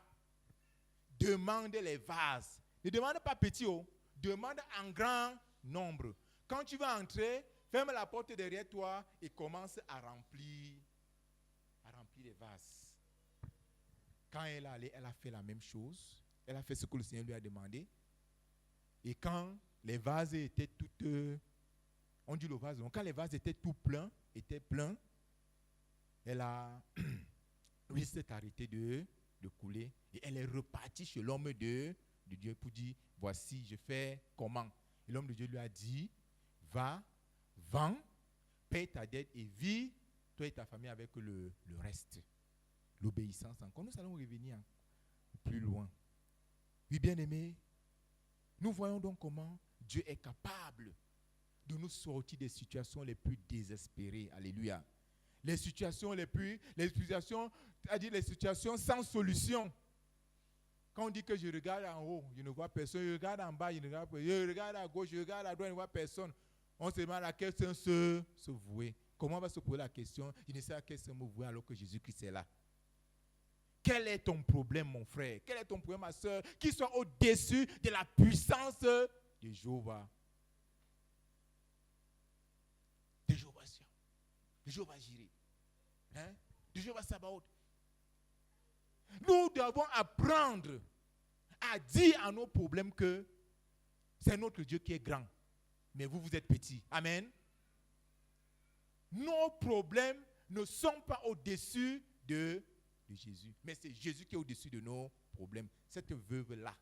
demande les vases. Ne demande pas petit, demande en grand nombre. Quand tu vas entrer, ferme la porte derrière toi et commence à remplir les vases. Quand elle est allée, elle a fait la même chose. Elle a fait ce que le Seigneur lui a demandé. Et quand les vases étaient on dit le vase, donc quand les vases étaient pleins, elle a s'est arrêtée de couler et elle est repartie chez l'homme de Dieu pour dire, voici, je fais comment? Et l'homme de Dieu lui a dit, va, vends, paye ta dette et vis, toi et ta famille avec le reste. L'obéissance encore. Nous allons revenir plus loin. Oui, bien aimé, nous voyons donc comment Dieu est capable de nous sortir des situations les plus désespérées. Alléluia. Les situations sans solution. Quand on dit que je regarde en haut, je ne vois personne, je regarde en bas, je regarde à gauche, je regarde à droite, je ne vois personne. On se demande à quel sens se vouer. Comment on va se poser la question? Je ne sais à quel sens me vouer alors que Jésus-Christ est là. Quel est ton problème, mon frère? Quel est ton problème, ma soeur? Qui soit au-dessus de la puissance de Jéhovah. De Jéhovah Sion. De Jéhovah Jireh. De Jéhovah Sabaoth. Nous devons apprendre à dire à nos problèmes que c'est notre Dieu qui est grand. Mais vous êtes petits. Amen. Nos problèmes ne sont pas au-dessus de Jésus. Mais c'est Jésus qui est au-dessus de nos problèmes. Cette veuve-là,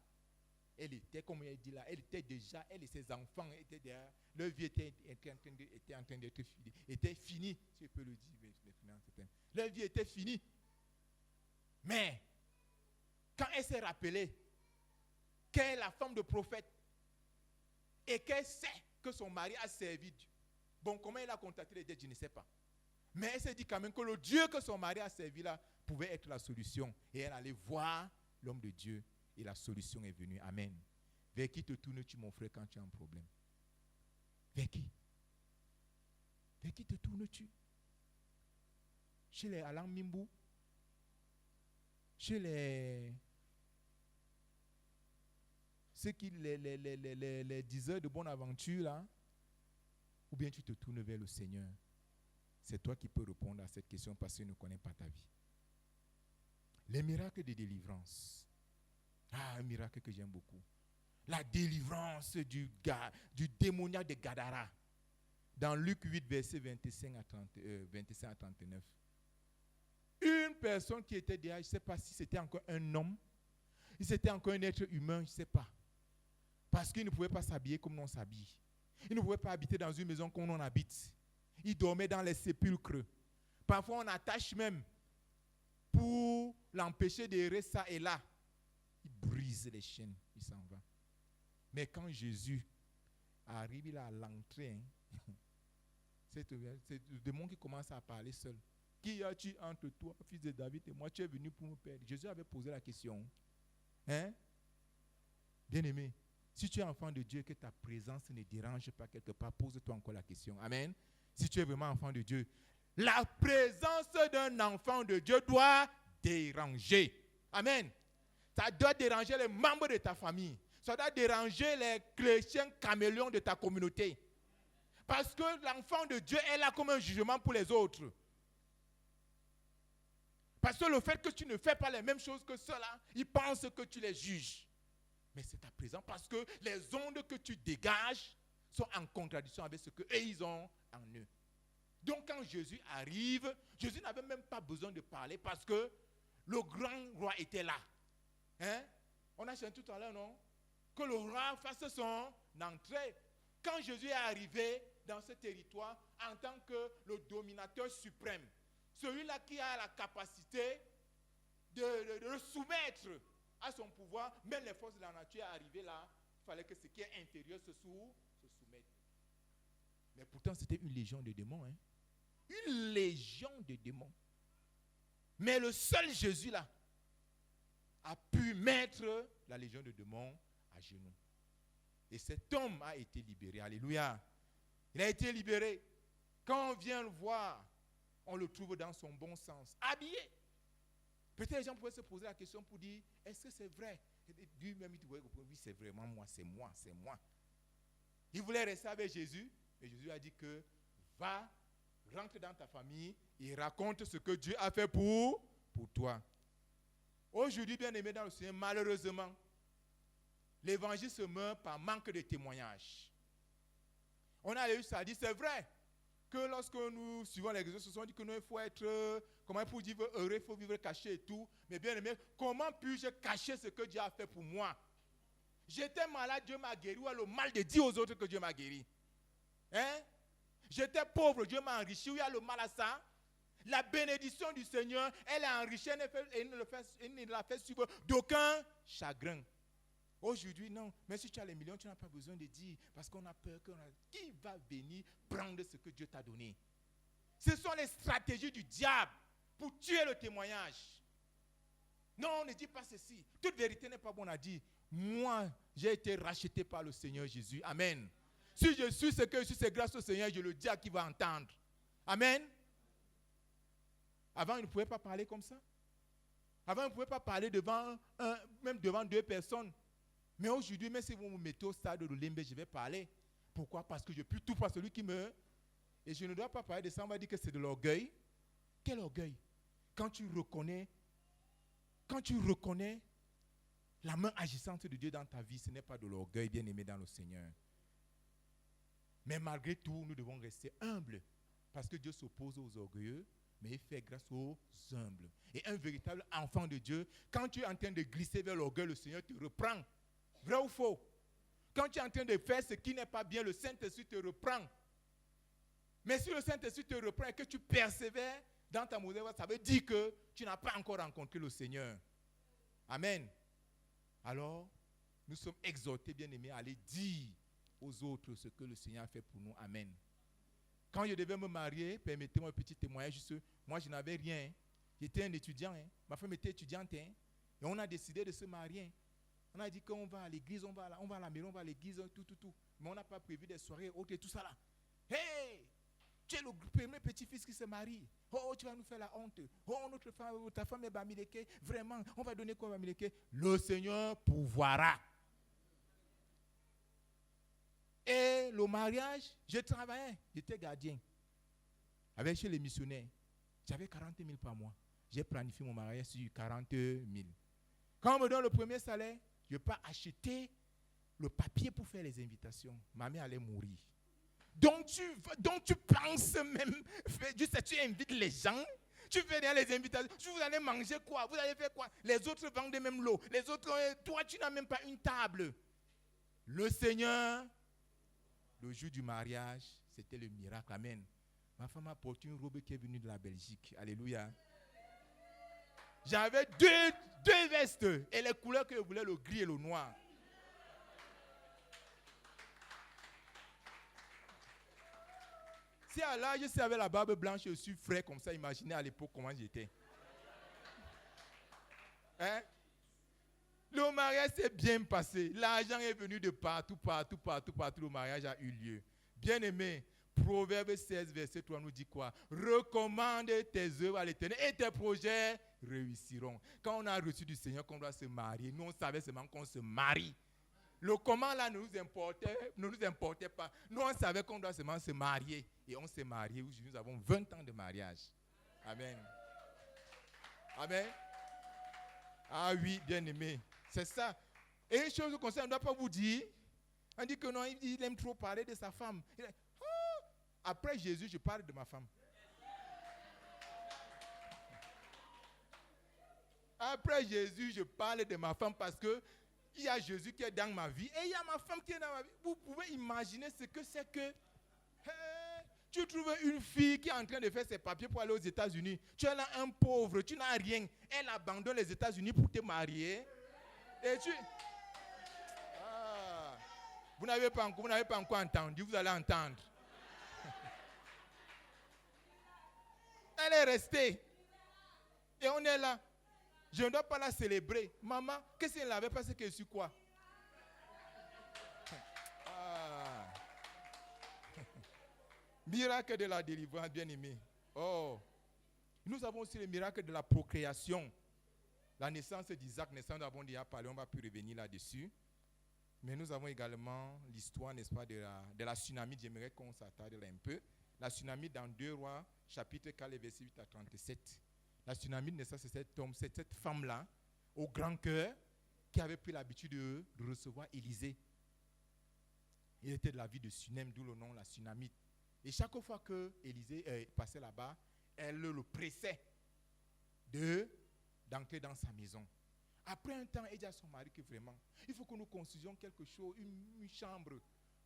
elle était, comme elle dit là, elle et ses enfants étaient derrière. Leur vie était en train d'être finie. Était finie, si je peux le dire. Leur vie était finie. Mais, quand elle s'est rappelée qu'elle est la femme de prophète et qu'elle sait que son mari a servi Dieu, bon, comment elle a contacté les dettes, je ne sais pas. Mais elle s'est dit quand même que le Dieu que son mari a servi là pouvait être la solution. Et elle allait voir l'homme de Dieu et la solution est venue. Amen. Vers qui te tournes-tu, mon frère, quand tu as un problème? Vers qui? Vers qui te tournes-tu? Chez les Alain Mimbou? Chez les diseurs de bonne aventure là? Ou bien tu te tournes vers le Seigneur? C'est toi qui peux répondre à cette question parce qu'il ne connaît pas ta vie. Les miracles de délivrance. Un miracle que j'aime beaucoup. La délivrance du démoniaque de Gadara. Dans Luc 8, verset 25 à 39. Une personne qui était derrière, je ne sais pas si c'était encore un homme, si c'était encore un être humain, je ne sais pas. Parce qu'il ne pouvait pas s'habiller comme on s'habille. Il ne pouvait pas habiter dans une maison comme on habite. Il dormait dans les sépulcres. Parfois, on attache même pour l'empêcher d'errer ça et là. Il brise les chaînes, il s'en va. Mais quand Jésus arrive là à l'entrée, c'est le démon qui commence à parler seul. Qui as-tu entre toi, fils de David, et moi? Tu es venu pour me perdre. Jésus avait posé la question. Hein? Bien-aimé, si tu es enfant de Dieu et que ta présence ne dérange pas quelque part, pose-toi encore la question. Amen. Si tu es vraiment enfant de Dieu, la présence d'un enfant de Dieu doit déranger. Amen. Ça doit déranger les membres de ta famille. Ça doit déranger les chrétiens caméléons de ta communauté. Parce que l'enfant de Dieu est là comme un jugement pour les autres. Parce que le fait que tu ne fais pas les mêmes choses que ceux-là, ils pensent que tu les juges. Mais c'est ta présence parce que les ondes que tu dégages sont en contradiction avec ce qu'eux ils ont en eux. Donc quand Jésus arrive, Jésus n'avait même pas besoin de parler parce que le grand roi était là. Hein? On a chanté tout à l'heure, non? Que le roi fasse son entrée. Quand Jésus est arrivé dans ce territoire en tant que le dominateur suprême, celui-là qui a la capacité de le soumettre à son pouvoir, même les forces de la nature arrivées là, il fallait que ce qui est inférieur se soumette. Mais pourtant, c'était une légion de démons. Hein? Une légion de démons. Mais le seul Jésus là a pu mettre la légion de démons à genoux. Et cet homme a été libéré. Alléluia. Il a été libéré. Quand on vient le voir, on le trouve dans son bon sens, habillé. Peut-être les gens pouvaient se poser la question pour dire, est-ce que c'est vrai? Lui-même, il dit, oui, c'est vraiment moi, c'est moi, c'est moi. Il voulait rester avec Jésus, mais Jésus a dit que, va, rentre dans ta famille et raconte ce que Dieu a fait pour toi. Aujourd'hui, bien aimé dans le Seigneur, malheureusement, l'évangile se meurt par manque de témoignages. On a lu ça, dit, c'est vrai que lorsque nous suivons les réseaux sociaux, on dit que nous, il faut être, comment il faut vivre heureux, il faut vivre caché et tout. Mais bien aimé, comment puis-je cacher ce que Dieu a fait pour moi? J'étais malade, Dieu m'a guéri, ou a le mal de dire aux autres que Dieu m'a guéri. Hein? J'étais pauvre, Dieu m'a enrichi, où il y a le mal à ça? La bénédiction du Seigneur, elle est enrichie et ne la fait suivre d'aucun chagrin. Aujourd'hui, non. Mais si tu as les millions, tu n'as pas besoin de dire. Parce qu'on a peur qui va venir prendre ce que Dieu t'a donné? Ce sont les stratégies du diable pour tuer le témoignage. Non, ne dis pas ceci. Toute vérité n'est pas bonne à dire. Moi, j'ai été racheté par le Seigneur Jésus. Amen. Si je suis ce que je suis, c'est grâce au Seigneur, je le dis à qui va entendre. Amen. Avant, il ne pouvait pas parler comme ça. Avant, il ne pouvait pas parler même devant deux personnes. Mais aujourd'hui, même si vous me mettez au stade de Limbe, je vais parler. Pourquoi? Parce que je puis tout pour celui qui me... Et je ne dois pas parler de ça, on va dire que c'est de l'orgueil. Quel orgueil? Quand tu reconnais la main agissante de Dieu dans ta vie, ce n'est pas de l'orgueil, bien aimé dans le Seigneur. Mais malgré tout, nous devons rester humbles. Parce que Dieu s'oppose aux orgueilleux, mais il fait grâce aux humbles. Et un véritable enfant de Dieu, quand tu es en train de glisser vers l'orgueil, le Seigneur te reprend. Vrai ou faux? Quand tu es en train de faire ce qui n'est pas bien, le Saint-Esprit te reprend. Mais si le Saint-Esprit te reprend et que tu persévères dans ta mauvaise voie, ça veut dire que tu n'as pas encore rencontré le Seigneur. Amen. Alors, nous sommes exhortés, bien-aimés, à aller dire aux autres ce que le Seigneur a fait pour nous. Amen. Quand je devais me marier, permettez-moi un petit témoignage. Moi, je n'avais rien. J'étais un étudiant. Ma femme était étudiante. Et on a décidé de se marier. On a dit qu'on va à l'église, on va à la mairie, on va à l'église, tout. Mais on n'a pas prévu des soirées, autres et tout ça là. Hey! Tu es le premier petit-fils qui se marie. Oh, tu vas nous faire la honte. Oh, ta femme est Bamileke. Vraiment, on va donner quoi Bamileke? Le Seigneur pourvoira. Et le mariage, je travaillais. J'étais gardien. Avec chez les missionnaires. J'avais 40 000 par mois. J'ai planifié mon mariage sur 40 000. Quand on me donne le premier salaire, je ne vais pas acheter le papier pour faire les invitations. Ma mère allait mourir. Donc tu penses même, tu invites les gens, tu fais les invitations, vous allez manger quoi? Vous allez faire quoi? Les autres vendent même l'eau. Les autres, toi tu n'as même pas une table. Le Seigneur, le jour du mariage, c'était le miracle. Amen. Ma femme a porté une robe qui est venue de la Belgique. Alléluia. J'avais deux vestes. Et les couleurs que je voulais, le gris et le noir. Si à l'âge, si avec la barbe blanche, je suis frais comme ça, imaginez à l'époque comment j'étais. Hein? Le mariage s'est bien passé. L'argent est venu de partout. Le mariage a eu lieu. Bien-aimé, Proverbe 16, verset 3 nous dit quoi? Recommande tes œuvres à l'Éternel et tes projets réussiront. Quand on a reçu du Seigneur qu'on doit se marier, nous on savait seulement qu'on se marie. Le comment là ne nous importait pas. Nous on savait qu'on doit seulement se marier. Et on s'est marié. Nous avons 20 ans de mariage. Amen. Amen. Ah oui, bien-aimé. C'est ça. Et une chose comme ça, on ne doit pas vous dire. On dit que non, il aime trop parler de sa femme. Après Jésus, je parle de ma femme. Après Jésus, je parle de ma femme parce que il y a Jésus qui est dans ma vie et il y a ma femme qui est dans ma vie. Vous pouvez imaginer ce que c'est que tu trouves une fille qui est en train de faire ses papiers pour aller aux États-Unis. Tu es là un pauvre, tu n'as rien. Elle abandonne les États-Unis pour te marier. Et tu... Ah, vous n'avez pas encore entendu, vous allez entendre. Elle est restée. Et on est là. Je ne dois pas la célébrer. Maman, qu'est-ce qu'elle avait passé que je suis quoi? Ah. Miracle de la délivrance, bien-aimé. Oh. Nous avons aussi le miracle de la procréation. La naissance d'Isaac, naissance d'Abon déjà parlé, on va plus revenir là-dessus. Mais nous avons également l'histoire, n'est-ce pas, de la tsunami. J'aimerais qu'on s'attarde là un peu. La tsunami dans 2 Rois, chapitre 4, verset 8 à 37. La tsunami de naissance, c'est cet homme, c'est cette femme-là, au grand cœur, qui avait pris l'habitude de recevoir Élisée. Il était de la vie de Sunem, d'où le nom, la tsunami. Et chaque fois que Élisée passait là-bas, elle le pressait d'entrer dans sa maison. Après un temps, elle dit à son mari que vraiment, il faut que nous construisions quelque chose, une chambre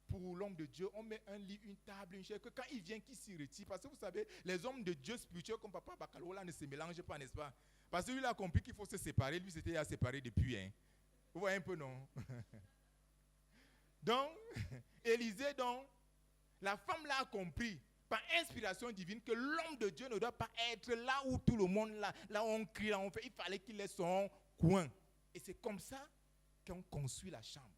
pour l'homme de Dieu. On met un lit, une table, une chaise, que quand il vient, qu'il s'y retire. Parce que vous savez, les hommes de Dieu spirituels comme Papa Bakalo là ne se mélangent pas, n'est-ce pas? Parce que lui, il a compris qu'il faut se séparer. Lui, c'était à séparer depuis. Hein. Vous voyez un peu, non? Donc, Élisée, la femme là a compris, par inspiration divine, que l'homme de Dieu ne doit pas être là où tout le monde, là où on crie, là où on fait. Il fallait qu'il ait son coin. Et c'est comme ça qu'on construit la chambre.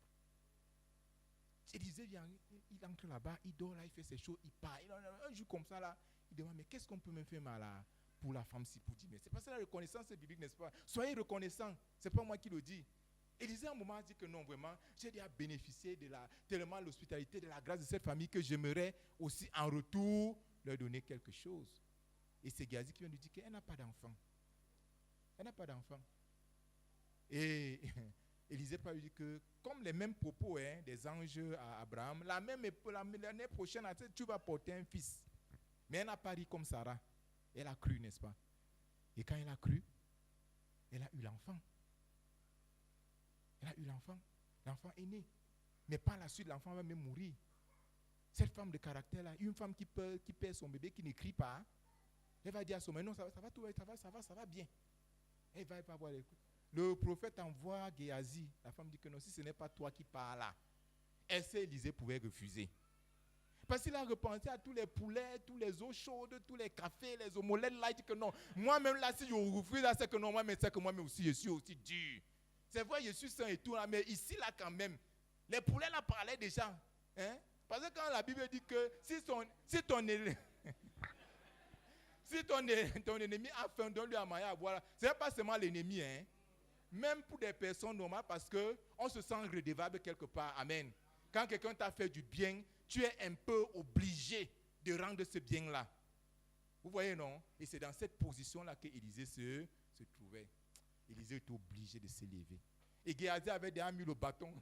Élisée vient, il entre là-bas, il dort là, il fait ses choses, il part. Un jour comme ça, là, il demande, mais qu'est-ce qu'on peut me faire mal pour la femme si pour dire? Mais c'est parce que la reconnaissance est biblique, n'est-ce pas? Soyez reconnaissants, ce n'est pas moi qui le dis. Élisée, à un moment, a dit que non, vraiment, j'ai déjà bénéficié de tellement l'hospitalité, de la grâce de cette famille que j'aimerais aussi en retour leur donner quelque chose. Et c'est Géasi qui vient lui dire qu'elle n'a pas d'enfant. Elle n'a pas d'enfant. Et Élisée lui dit que, comme les mêmes propos des anges à Abraham, l'année prochaine, tu vas porter un fils. Mais elle n'a pas ri comme Sarah. Elle a cru, n'est-ce pas? Et quand elle a cru, elle a eu l'enfant. Elle a eu l'enfant. L'enfant est né. Mais par la suite, l'enfant va même mourir. Cette femme de caractère-là, une femme qui perd son bébé, qui ne crie pas, elle va dire à son mari, non, ça va bien. Elle va voir les coups. Le prophète envoie Géasi. La femme dit que non, si ce n'est pas toi qui parles là, Élisée pouvait refuser. Parce qu'il a repensé à tous les poulets, tous les eaux chaudes, tous les cafés, les omelettes là. Il dit que non, moi-même là, si je refuse, là, c'est que non, moi-même, c'est que moi-même aussi, je suis aussi dur. C'est vrai, je suis sain et tout, là, mais ici, là, quand même, les poulets là parlaient déjà. Hein? Parce que quand la Bible dit que si ton ennemi a faim, donne-lui à manger à boire, ce n'est pas seulement l'ennemi, hein? Même pour des personnes normales, parce qu'on se sent redevable quelque part. Amen. Quand quelqu'un t'a fait du bien, tu es un peu obligé de rendre ce bien-là. Vous voyez, non? Et c'est dans cette position-là qu'Élisée se trouvait. Élisée était obligé de se lever. Et Géasi avait déjà mis le bâton.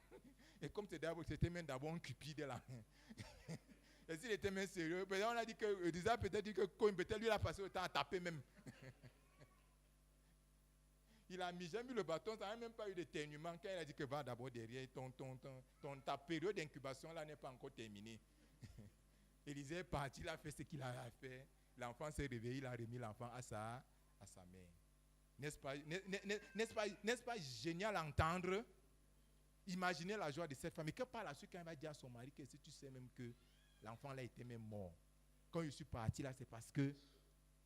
Et comme c'était même d'abord un cupide là. Et s'il était même sérieux, on a dit que Élisée peut-être dit que peut-être lui il a passé le temps à taper même. Il a jamais mis le bâton, ça n'a même pas eu de ténuement. Quand il a dit que va d'abord derrière, ta période d'incubation là n'est pas encore terminée. Élisée est parti, il a fait ce qu'il a fait. L'enfant s'est réveillé, il a remis l'enfant à sa mère. N'est-ce pas génial à entendre? Imaginez la joie de cette femme. Et que par la suite, quand elle va dire à son mari que si tu sais même que l'enfant là était même mort. Quand je suis parti là, c'est parce que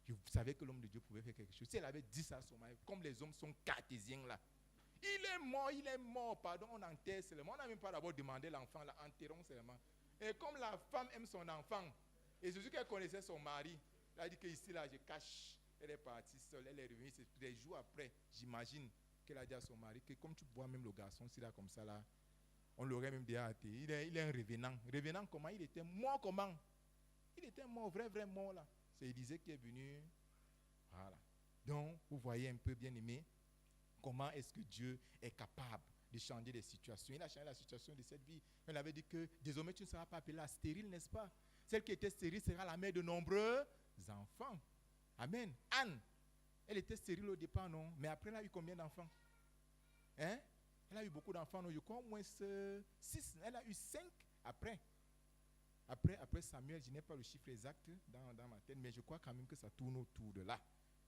je savais que l'homme de Dieu pouvait faire quelque chose. Si elle avait dit ça à son mari, comme les hommes sont cartésiens là, il est mort, pardon, on enterre seulement. On n'a même pas d'abord demandé l'enfant là, enterrons seulement. Et comme la femme aime son enfant, et Jésus qu'elle connaissait son mari, elle a dit que ici là, je cache. Elle est partie seule, elle est revenue, c'est des jours après, j'imagine qu'elle a dit à son mari que comme tu vois même le garçon, s'il a comme ça là, on l'aurait même déjà hâté. Il est un revenant. Revenant comment? Il était mort comment? Il était mort, vrai mort là. C'est Élisée qui est venu. Voilà. Donc, vous voyez un peu, bien aimé, comment est-ce que Dieu est capable de changer les situations. Il a changé la situation de cette vie. Il avait dit que désormais tu ne seras pas appelée la stérile, n'est-ce pas? Celle qui était stérile sera la mère de nombreux enfants. Amen. Anne, elle était stérile au départ, non? Mais après, elle a eu combien d'enfants? Hein? Elle a eu beaucoup d'enfants, non? Je crois au moins 6. Elle a eu 5 après. Après Samuel, je n'ai pas le chiffre exact dans ma tête, mais je crois quand même que ça tourne autour de là.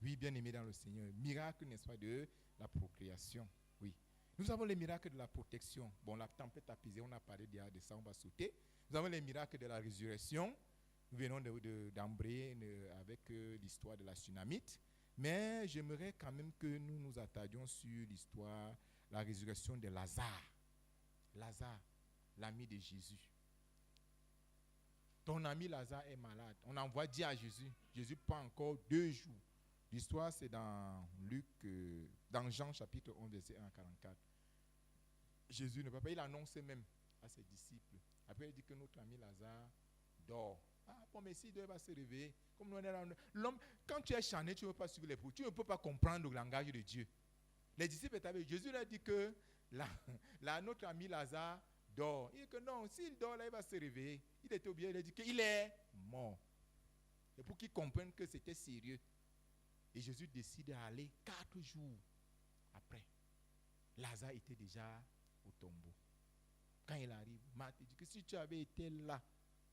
Oui, bien aimé dans le Seigneur. Miracle, n'est-ce pas, de la procréation. Oui. Nous avons les miracles de la protection. Bon, la tempête apaisée, on a parlé déjà de ça, on va sauter. Nous avons les miracles de la résurrection. Nous venons d'embrayer avec l'histoire de la Sunamite. Mais j'aimerais quand même que nous nous attardions sur l'histoire, la résurrection de Lazare. Lazare, l'ami de Jésus. Ton ami Lazare est malade. On envoie dire à Jésus. Jésus prend encore 2 jours. L'histoire, c'est dans dans Jean chapitre 11, verset 1 à 44. Jésus ne va pas, il annonce même à ses disciples. Après, il dit que notre ami Lazare dort. Ah, bon, mais si Dieu va se réveiller, comme nous, l'homme, quand tu es chané, tu ne peux pas suivre les bouts, tu ne peux pas comprendre le langage de Dieu. Les disciples étaient avec Jésus, leur dit que notre ami Lazare dort. Il dit que non, s'il dort, là, il va se réveiller. Il était oublié, il a dit qu'il est mort. Et pour qu'ils comprennent que c'était sérieux. Et Jésus décide d'aller 4 jours après. Lazare était déjà au tombeau. Quand il arrive, Marthe dit que si tu avais été là,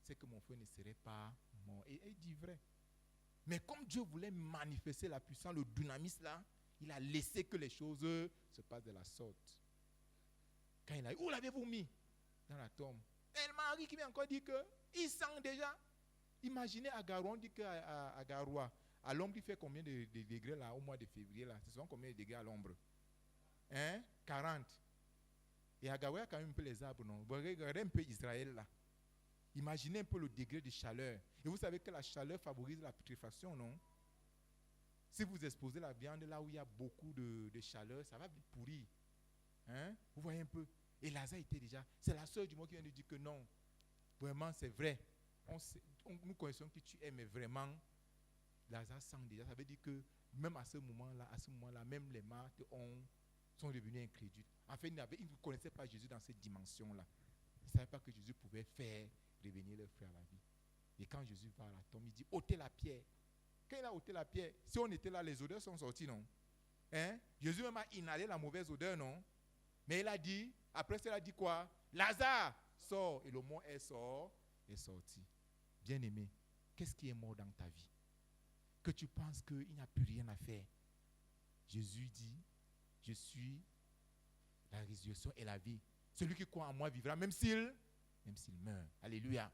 c'est que mon frère ne serait pas mort. Et il dit vrai. Mais comme Dieu voulait manifester la puissance, le dynamisme là, il a laissé que les choses se passent de la sorte. Quand il arrive, où l'avez-vous mis? Dans la tombe. Et le mari qui vient encore dire qu'il sent déjà. Imaginez Agaroua, on dit qu'à Agaroua, à l'ombre, il fait combien de degrés là au mois de février là? Ce sont combien de degrés à l'ombre? 40. Et Agaroua, il y a quand même un peu les arbres, non? Vous regardez un peu Israël là. Imaginez un peu le degré de chaleur. Et vous savez que la chaleur favorise la putréfaction, non? Si vous exposez la viande là où il y a beaucoup de chaleur, ça va vite pourrir. Vous voyez un peu? Et Lazare était déjà. C'est la sœur du mot qui vient de dire que non. Vraiment, c'est vrai. Nous connaissons que tu es, mais vraiment, Lazare sent déjà. Ça veut dire que même à ce moment-là, même les martyrs sont devenus incrédules. En fait, ils ne connaissaient pas Jésus dans cette dimension-là. Ils ne savaient pas que Jésus pouvait faire revenir leur frère à la vie. Et quand Jésus va à la tombe, il dit, ôtez la pierre. Quand il a ôté la pierre, si on était là, les odeurs sont sorties, non? Jésus même a inhalé la mauvaise odeur, non? Mais il a dit, après cela, il a dit quoi? Lazare, sort. Et le mot est sorti. Bien-aimé, qu'est-ce qui est mort dans ta vie? Que tu penses qu'il n'y a plus rien à faire. Jésus dit, je suis la résurrection et la vie. Celui qui croit en moi vivra, même s'il meurt. Alléluia.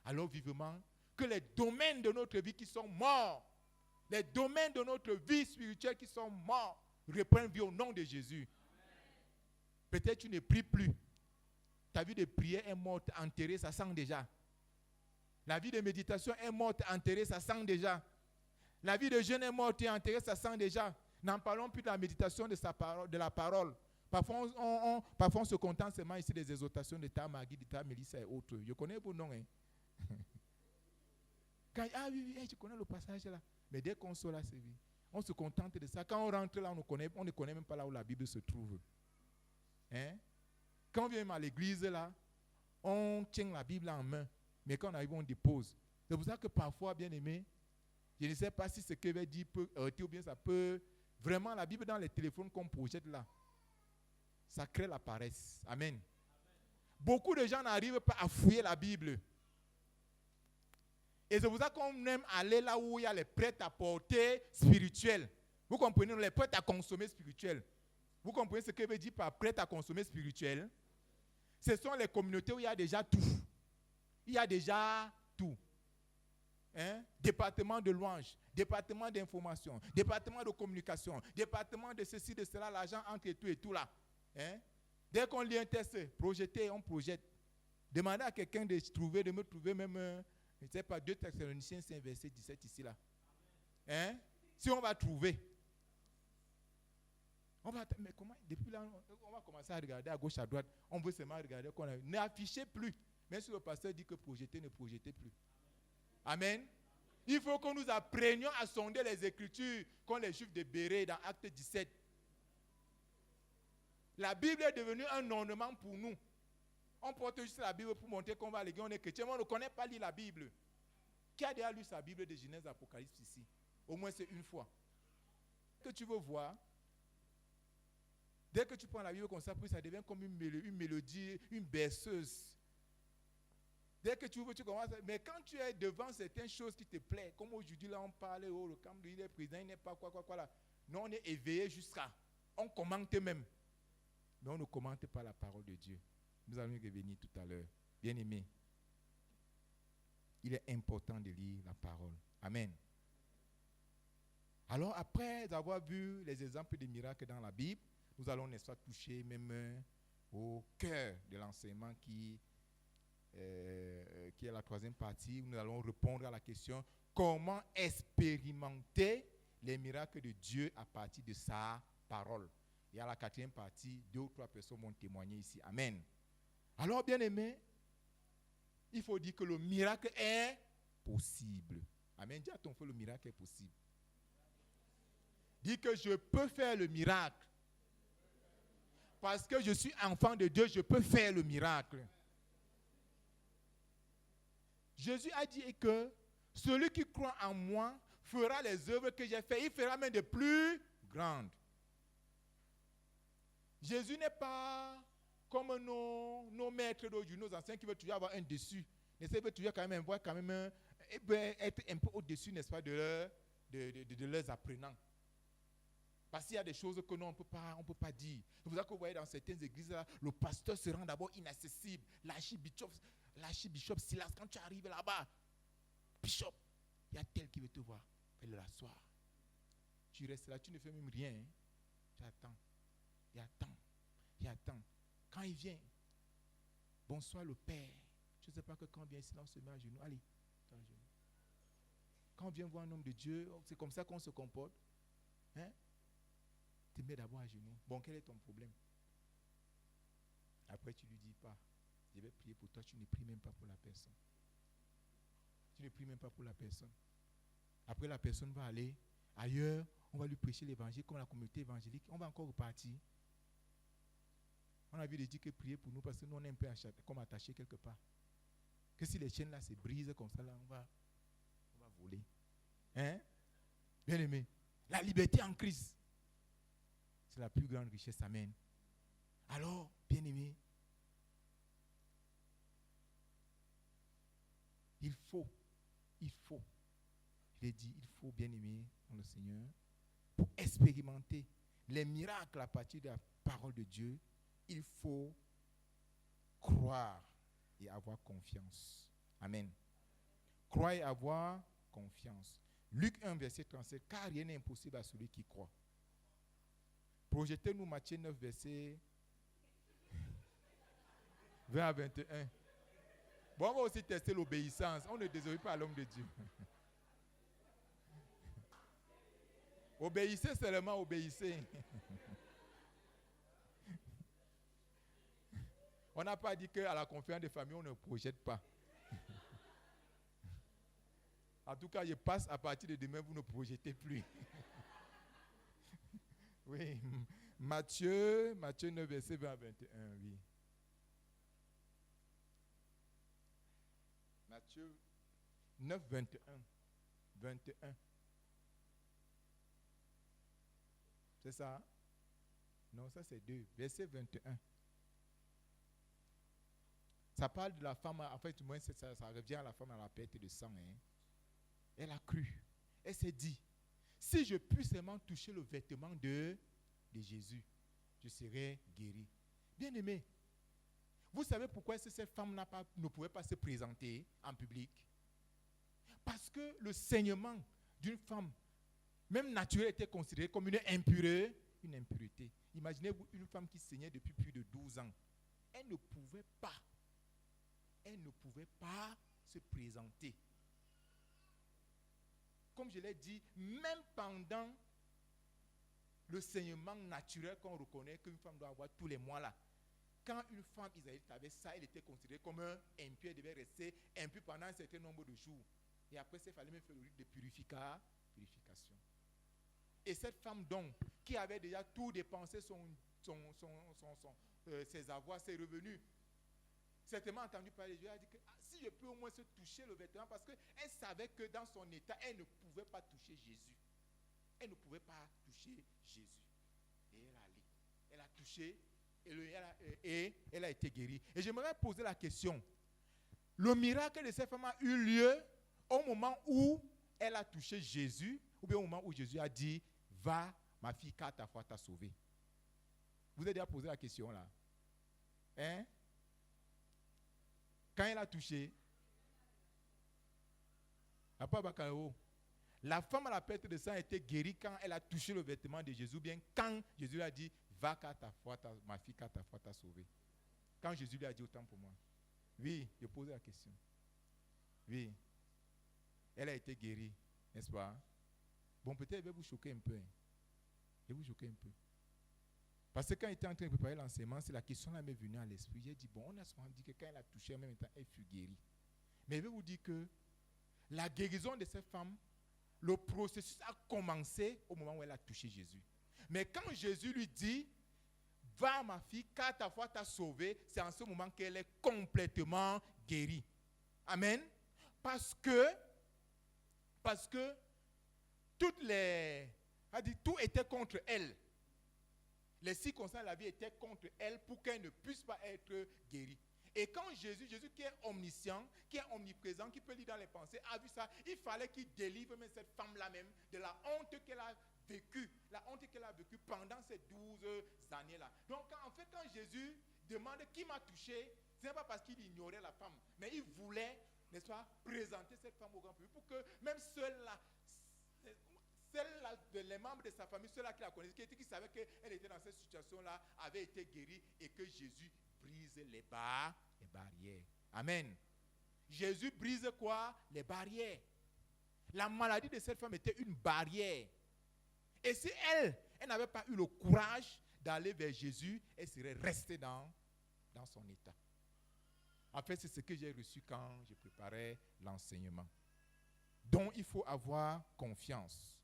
Alors vivement, que les domaines de notre vie qui sont morts, les domaines de notre vie spirituelle qui sont morts, reprennent vie au nom de Jésus. Peut-être tu ne pries plus. Ta vie de prière est morte, enterrée, ça sent déjà. La vie de méditation est morte, enterrée, ça sent déjà. La vie de jeûne est morte et enterrée, ça sent déjà. N'en parlons plus de la méditation de la parole. Parfois, on se contente seulement ici des exhortations de ta Magui, de ta Mélissa et autres. Je connais vos noms. Oui, je connais le passage là. Mais dès qu'on sort là, c'est vie. On se contente de ça. Quand on rentre là, on ne connaît même pas là où la Bible se trouve. Quand on vient à l'église là, on tient la Bible en main. Mais quand on arrive, on dépose. C'est pour ça que parfois, bien aimé, je ne sais pas si ce que veut dire peut heurter ou bien ça peut. Vraiment, la Bible dans les téléphones qu'on projette là, ça crée la paresse. Amen. Beaucoup de gens n'arrivent pas à fouiller la Bible. Et c'est pour ça qu'on aime aller là où il y a les prêts à porter spirituels. Vous comprenez, les prêts à consommer spirituels. Vous comprenez ce que veut dire par prêt à consommer spirituel? Ce sont les communautés où il y a déjà tout. Il y a déjà tout. Hein? Département de louange, département d'information, département de communication, département de ceci, de cela, l'argent entre et tout là. Hein? Dès qu'on lit un texte, projeter, on projette. Demandez à quelqu'un de me trouver même, je ne sais pas, 2 Thessaloniciens 5, verset 17 ici là. Hein? Si on va trouver. Mais comment? Depuis là, on va commencer à regarder à gauche, à droite. On veut seulement regarder qu'on a. N'affichez plus. Même si le pasteur dit que projeter, ne projetez plus. Amen. Il faut que nous apprenions à sonder les Écritures, comme les Juifs de Bérée dans Acte 17. La Bible est devenue un ornement pour nous. On porte juste la Bible pour montrer qu'on va à l'église, on est chrétien, mais on ne connaît pas lire la Bible. Qui a déjà lu sa Bible de Genèse Apocalypse ici? Au moins c'est une fois. Que tu veux voir, dès que tu prends la Bible comme ça, puis ça devient comme une mélodie, une berceuse. Dès que tu veux, tu commences. Mais quand tu es devant certaines choses qui te plaisent, comme aujourd'hui là on parle, oh le camp, il est président, il n'est pas quoi là. Non, on est éveillé jusqu'à. On commente même. Mais on ne commente pas la parole de Dieu. Nous allons y revenir tout à l'heure. Bien aimé, il est important de lire la parole. Amen. Alors après avoir vu les exemples de miracles dans la Bible, nous allons n'est-ce pas toucher même au cœur de l'enseignement qui est la 3e partie, où nous allons répondre à la question comment expérimenter les miracles de Dieu à partir de sa parole. Et à la 4e partie, 2 ou 3 personnes vont témoigner ici. Amen. Alors, bien aimé, il faut dire que le miracle est possible. Amen. Dis à ton frère, le miracle est possible. Dis que je peux faire le miracle. Parce que je suis enfant de Dieu, je peux faire le miracle. Jésus a dit que celui qui croit en moi fera les œuvres que j'ai faites. Il fera même de plus grandes. Jésus n'est pas comme nos maîtres d'aujourd'hui, nos anciens qui veulent toujours avoir un dessus. Mais ils veulent toujours quand même voir être un peu au-dessus, n'est-ce pas, de leurs apprenants. Parce qu'il y a des choses que nous, on ne peut pas dire. C'est pour ça que vous voyez dans certaines églises, là, le pasteur se rend d'abord inaccessible. L'archibishop Silas, quand tu arrives là-bas, bishop, il y a tel qui veut te voir. Fais-le l'asseoir. Tu restes là, tu ne fais même rien. Hein. Tu attends. Il attend. Quand il vient, bonsoir le Père. Je ne sais pas que quand on vient ici, là, on se met à genoux. Allez, à genoux. Quand on vient voir un homme de Dieu, c'est comme ça qu'on se comporte. Hein? Tu te mets d'abord à genoux. Bon, quel est ton problème? Après, tu lui dis pas, je vais prier pour toi. Tu ne pries même pas pour la personne. Après, la personne va aller ailleurs. On va lui prêcher l'évangile comme la communauté évangélique. On va encore repartir. On a vu de dire que prier pour nous parce que nous on est un peu comme attachés quelque part. Que si les chaînes là se brisent comme ça, là, on va voler. Hein? Bien aimé. La liberté en Christ, c'est la plus grande richesse. Amen. Alors, bien aimé, il faut, bien aimer dans le Seigneur, pour expérimenter les miracles à partir de la parole de Dieu, il faut croire et avoir confiance. Amen. Croire et avoir confiance. Luc 1, verset 37, car rien n'est impossible à celui qui croit. Projetez-nous Matthieu 9, verset 20 à 21. Bon, on va aussi tester l'obéissance. On ne désobéit pas à l'homme de Dieu. Obéissez seulement, obéissez. On n'a pas dit qu'à la conférence des familles, on ne projette pas. En tout cas, je passe à partir de demain, vous ne projetez plus. Oui, Matthieu 9, verset 20 à 21, oui. Matthieu 9, 21. C'est ça? Non, ça c'est 2. Verset 21. Ça parle de la femme, en fait, ça revient à la femme à la perte de sang. Hein. Elle a cru. Elle s'est dit, si je puis seulement toucher le vêtement de Jésus, je serai guéri. Bien-aimé, vous savez pourquoi cette femme ne pouvait pas se présenter en public? Parce que le saignement d'une femme, même naturelle, était considéré comme une impureté. Imaginez-vous une femme qui saignait depuis plus de 12 ans. Elle ne pouvait pas se présenter. Comme je l'ai dit, même pendant le saignement naturel qu'on reconnaît qu'une femme doit avoir tous les mois là, quand une femme israélite avait ça, elle était considérée comme un impur, elle devait rester impure pendant un certain nombre de jours. Et après, il fallait même faire le rite de purification. Et cette femme donc, qui avait déjà tout dépensé, ses avoirs, ses revenus, certainement entendu parler de Dieu, elle a dit que si je peux au moins se toucher le vêtement, parce qu'elle savait que dans son état, elle ne pouvait pas toucher Jésus. Elle ne pouvait pas toucher Jésus. Et elle est allée. Elle a touché et elle a été guérie. Et j'aimerais poser la question. Le miracle de cette femme a eu lieu au moment où elle a touché Jésus, ou bien au moment où Jésus a dit, va, ma fille, car ta foi t'a sauvée. Vous avez déjà posé la question là. Hein? Quand elle a touché, la femme à la perte de sang a été guérie quand elle a touché le vêtement de Jésus, bien quand Jésus lui a dit, va car ma fille, car ta foi t'a sauvée. Quand Jésus lui a dit, autant pour moi. Oui, je posais la question. Oui. Elle a été guérie, n'est-ce pas? Bon, peut-être je vais vous choquer un peu. Je vais vous choquer un peu. Parce que quand il était en train de préparer l'enseignement, c'est la question là m'est venue à l'esprit. J'ai dit, bon, on a souvent dit que quand elle a touché, en même temps, elle fut guérie. Mais je vais vous dire que la guérison de cette femme, le processus a commencé au moment où elle a touché Jésus. Mais quand Jésus lui dit, va ma fille, car ta foi t'a sauvée, c'est en ce moment qu'elle est complètement guérie. Amen. Parce que tout était contre elle. Les circonstances de la vie étaient contre elle pour qu'elle ne puisse pas être guérie. Et quand Jésus qui est omniscient, qui est omniprésent, qui peut lire dans les pensées, a vu ça, il fallait qu'il délivre même cette femme-là même de la honte qu'elle a vécue. La honte qu'elle a vécue pendant ces 12 années-là. Donc quand Jésus demande qui m'a touché, ce n'est pas parce qu'il ignorait la femme, mais il voulait, n'est-ce pas, présenter cette femme au grand public pour que même celle-là, les membres de sa famille, ceux-là qui la connaissaient, qui savaient qu'elle était dans cette situation-là, avaient été guéris et que Jésus brise les barrières. Amen. Jésus brise quoi? Les barrières. La maladie de cette femme était une barrière. Et si elle n'avait pas eu le courage d'aller vers Jésus, elle serait restée dans son état. En fait, c'est ce que j'ai reçu quand je préparais l'enseignement. Donc, il faut avoir confiance.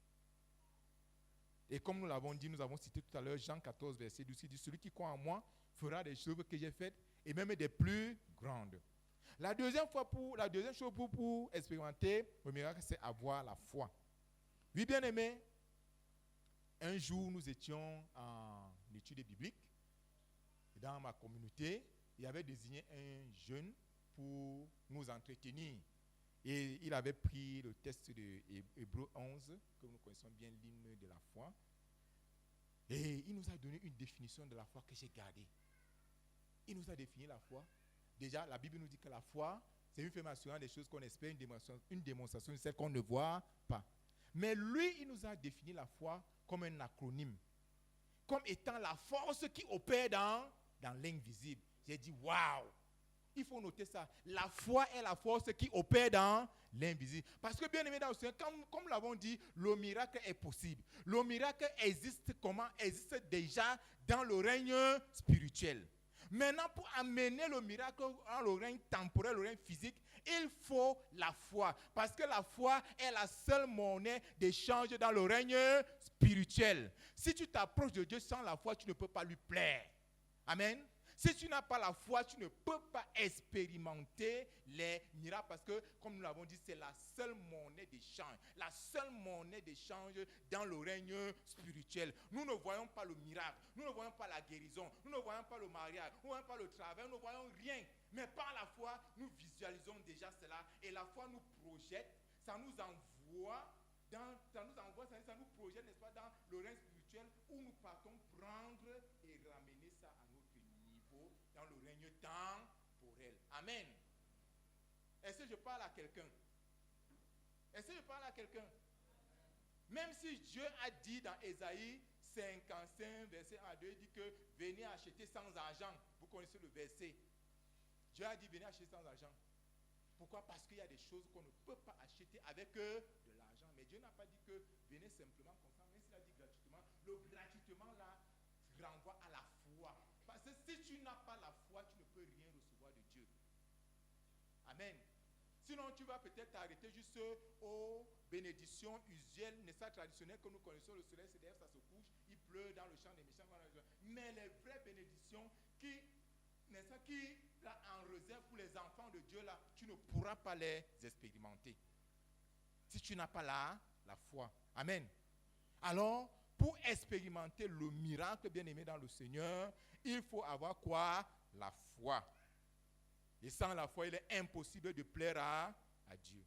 Et comme nous l'avons dit, nous avons cité tout à l'heure Jean 14, verset 12, il dit, celui qui croit en moi fera des choses que j'ai faites et même des plus grandes. La deuxième chose pour expérimenter le miracle, c'est avoir la foi. Oui, bien aimé, un jour nous étions en étude biblique dans ma communauté. Il avait désigné un jeune pour nous entretenir. Et il avait pris le test de Hébreux 11, que nous connaissons bien, l'hymne de la foi. Et il nous a donné une définition de la foi que j'ai gardée. Il nous a défini la foi. Déjà, la Bible nous dit que la foi, c'est une affirmation des choses qu'on espère, une démonstration de celles qu'on ne voit pas. Mais lui, il nous a défini la foi comme un acronyme, comme étant la force qui opère dans l'invisible. J'ai dit, waouh! Il faut noter ça. La foi est la force qui opère dans l'invisible. Parce que bien aimé dans le Seigneur, comme nous l'avons dit, le miracle est possible. Le miracle existe comment? Existe déjà dans le règne spirituel. Maintenant, pour amener le miracle dans le règne temporel, le règne physique, il faut la foi. Parce que la foi est la seule monnaie d'échange dans le règne spirituel. Si tu t'approches de Dieu sans la foi, tu ne peux pas lui plaire. Amen. Si tu n'as pas la foi, tu ne peux pas expérimenter les miracles parce que, comme nous l'avons dit, c'est la seule monnaie d'échange. La seule monnaie d'échange dans le règne spirituel. Nous ne voyons pas le miracle, nous ne voyons pas la guérison, nous ne voyons pas le mariage, nous ne voyons pas le travail, nous ne voyons rien. Mais par la foi, nous visualisons déjà cela et la foi nous projette, ça nous envoie envoie, ça nous projette, n'est-ce pas, dans le règne spirituel où nous partons prendre et ramener ça à notre niveau dans le règne temporel. Amen. Est-ce que je parle à quelqu'un? Est-ce que je parle à quelqu'un? Même si Dieu a dit dans Ésaïe 55, verset 1 à 2, il dit que venez acheter sans argent. Vous connaissez le verset. Dieu a dit venez acheter sans argent. Pourquoi? Parce qu'il y a des choses qu'on ne peut pas acheter avec de l'argent. Mais Dieu n'a pas dit que venez simplement comme ça. Même s'il a dit gratuitement, le gratuitement là renvoie à la foi. Parce que si tu n'as pas la foi, tu ne peux rien recevoir de Dieu. Amen. Sinon, tu vas peut-être t'arrêter juste aux bénédictions usuelles, n'est-ce pas, traditionnelles que nous connaissons. Le soleil se lève, ça se couche, il pleut dans le champ des méchants. Mais les vraies bénédictions qui, n'est-ce pas, qui là, en réserve pour les enfants de Dieu, là, tu ne pourras pas les expérimenter. Si tu n'as pas la foi. Amen. Alors, pour expérimenter le miracle bien-aimé dans le Seigneur, il faut avoir quoi? La foi. Et sans la foi, il est impossible de plaire à Dieu.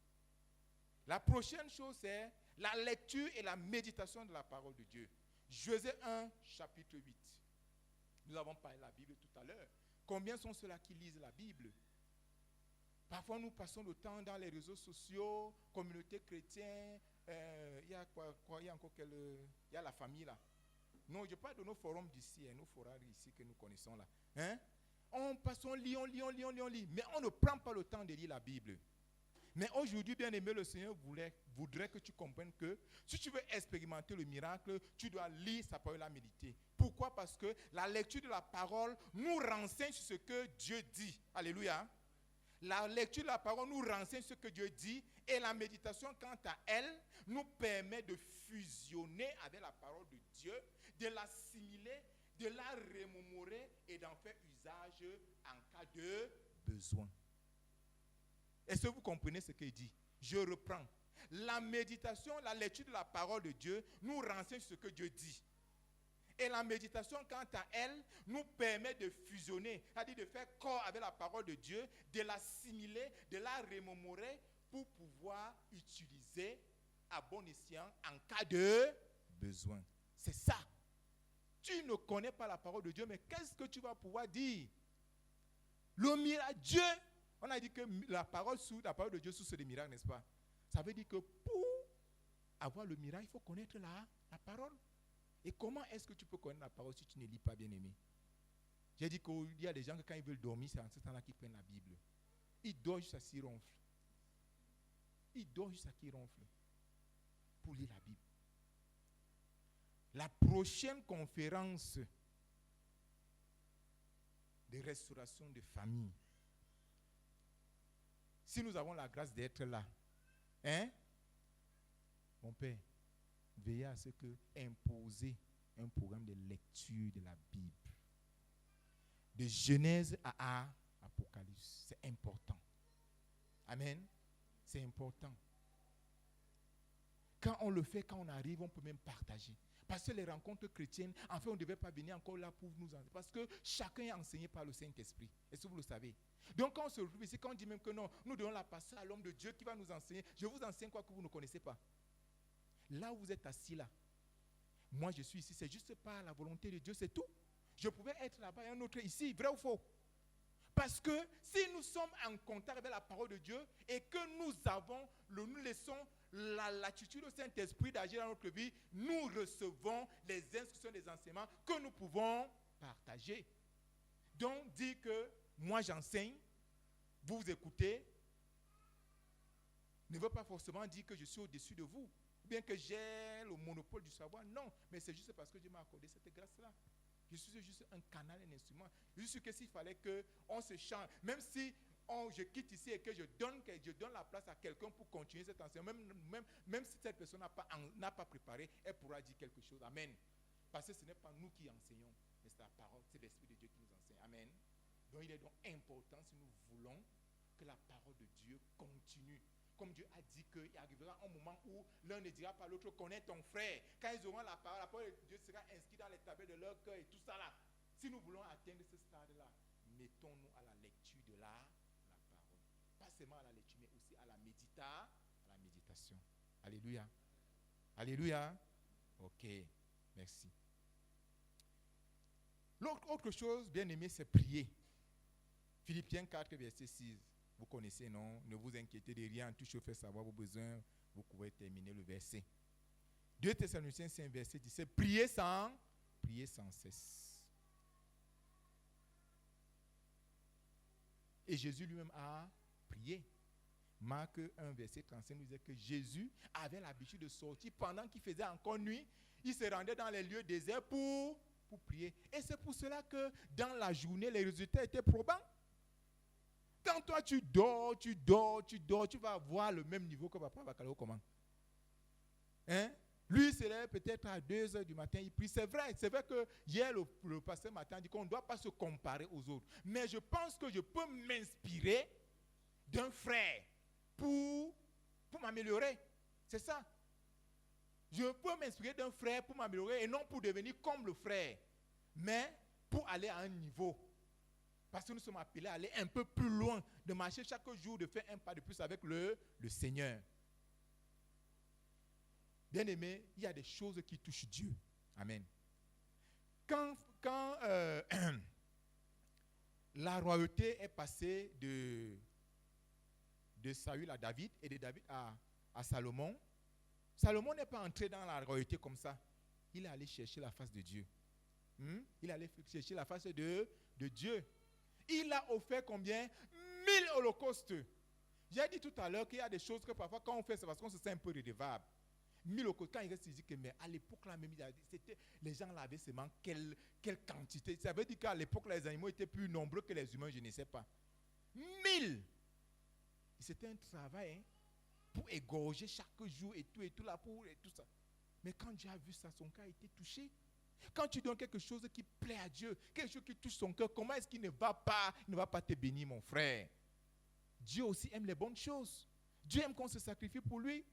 La prochaine chose, c'est la lecture et la méditation de la parole de Dieu. Josué 1, chapitre 8. Nous avons parlé de la Bible tout à l'heure. Combien sont ceux-là qui lisent la Bible? Parfois, nous passons le temps dans les réseaux sociaux, communautés chrétiennes. Il y a quoi? Il y a encore il y a la famille là. Non, je parle de nos forums d'ici, nos forums ici que nous connaissons là. Hein? On lit. Mais on ne prend pas le temps de lire la Bible. Mais aujourd'hui, bien aimé, le Seigneur voudrait que tu comprennes que si tu veux expérimenter le miracle, tu dois lire sa parole et la méditer. Pourquoi? Parce que la lecture de la parole nous renseigne sur ce que Dieu dit. Alléluia. La lecture de la parole nous renseigne sur ce que Dieu dit et la méditation, quant à elle, nous permet de fusionner avec la parole de Dieu, de l'assimiler, de la remémorer et d'en faire usage en cas de besoin. Est-ce que vous comprenez ce qu'il dit? Je reprends. La méditation, la lecture de la parole de Dieu nous renseigne sur ce que Dieu dit. Et la méditation, quant à elle, nous permet de fusionner, c'est-à-dire de faire corps avec la parole de Dieu, de l'assimiler, de la remémorer pour pouvoir utiliser à bon escient en cas de besoin. C'est ça. Tu ne connais pas la parole de Dieu, mais qu'est-ce que tu vas pouvoir dire? Le miracle, Dieu, on a dit que la parole de Dieu sous des miracles, n'est-ce pas? Ça veut dire que pour avoir le miracle, il faut connaître la parole. Et comment est-ce que tu peux connaître la parole si tu ne lis pas, bien-aimé? J'ai dit qu'il y a des gens que quand ils veulent dormir, c'est en ce temps-là qu'ils prennent la Bible. Ils dorment jusqu'à ce qu'ils ronflent. Ils dorment jusqu'à ce qu'ils ronflent pour lire la Bible. La prochaine conférence de restauration de famille, si nous avons la grâce d'être là, hein, mon père, veillez à ce que imposer un programme de lecture de la Bible. De Genèse à Apocalypse. C'est important. Amen. C'est important. Quand on le fait, quand on arrive, on peut même partager. Parce que les rencontres chrétiennes, en fait, on ne devait pas venir encore là pour nous enseigner. Parce que chacun est enseigné par le Saint-Esprit. Est-ce que vous le savez? Donc, quand on se retrouve ici, quand on dit même que non, nous devons la passer à l'homme de Dieu qui va nous enseigner. Je vous enseigne quoi que vous ne connaissez pas. Là où vous êtes assis là, moi je suis ici, c'est juste par la volonté de Dieu, c'est tout. Je pouvais être là-bas et un autre ici, vrai ou faux? Parce que si nous sommes en contact avec la parole de Dieu et que nous laissons la latitude au Saint-Esprit d'agir dans notre vie, nous recevons les instructions des enseignements que nous pouvons partager. Donc, dire que moi j'enseigne, vous écoutez, ne veut pas forcément dire que je suis au-dessus de vous. Bien que j'ai le monopole du savoir, non. Mais c'est juste parce que Dieu m'a accordé cette grâce-là. Je suis juste un canal, un instrument. Je suis sûr que s'il fallait qu'on se change, même si je quitte ici et que je donne la place à quelqu'un pour continuer cet enseignement, même si cette personne n'a pas préparé, elle pourra dire quelque chose. Amen. Parce que ce n'est pas nous qui enseignons, mais c'est la parole, c'est l'Esprit de Dieu qui nous enseigne. Amen. Donc il est donc important, si nous voulons que la parole de Dieu continue. Comme Dieu a dit qu'il arrivera un moment où l'un ne dira pas à l'autre, connais ton frère. Quand ils auront la parole de Dieu sera inscrite dans les tablettes de leur cœur et tout ça là. Si nous voulons atteindre ce stade-là, mettons-nous à la lecture de la parole. Pas seulement à la lecture, mais aussi à la méditation. Alléluia. Alléluia. Ok, merci. L'autre chose, bien aimé, c'est prier. Philippiens 4, verset 6. Vous connaissez, non? Ne vous inquiétez de rien, tout chose fait savoir vos besoins. Vous pouvez terminer le verset. 2 Thessaloniciens 5, verset 17. Priez sans cesse. Et Jésus lui-même a prié. Marc 1, verset 35 nous disait que Jésus avait l'habitude de sortir pendant qu'il faisait encore nuit. Il se rendait dans les lieux déserts pour prier. Et c'est pour cela que dans la journée, les résultats étaient probants. Quand toi tu dors, tu vas avoir le même niveau que Papa Bakalo. Comment? Hein? Lui, il se lève peut-être à 2 heures du matin, il prie. C'est vrai que hier, le pasteur matin dit qu'on ne doit pas se comparer aux autres. Mais je pense que je peux m'inspirer d'un frère pour m'améliorer. C'est ça. Je peux m'inspirer d'un frère pour m'améliorer et non pour devenir comme le frère, mais pour aller à un niveau. Parce que nous sommes appelés à aller un peu plus loin, de marcher chaque jour, de faire un pas de plus avec le Seigneur. Bien aimé, il y a des choses qui touchent Dieu. Amen. Quand la royauté est passée de Saül à David et de David à Salomon, Salomon n'est pas entré dans la royauté comme ça. Il est allé chercher la face de Dieu. Il est allé chercher la face de Dieu. Il a offert combien? 1000 holocaustes. J'ai dit tout à l'heure qu'il y a des choses que parfois quand on fait, c'est parce qu'on se sent un peu redevable. 1000 holocaustes, quand il reste, il dit que mais à l'époque là même, les gens l'avaient seulement quelle quantité. Ça veut dire qu'à l'époque, les animaux étaient plus nombreux que les humains, je ne sais pas. 1000. C'était un travail pour égorger chaque jour et tout là, et tout ça. Mais quand Dieu a vu ça, son cœur a été touché. Quand tu donnes quelque chose qui plaît à Dieu, quelque chose qui touche son cœur, comment est-ce qu'il ne va pas te bénir, mon frère? Dieu aussi aime les bonnes choses. Dieu aime qu'on se sacrifie pour lui.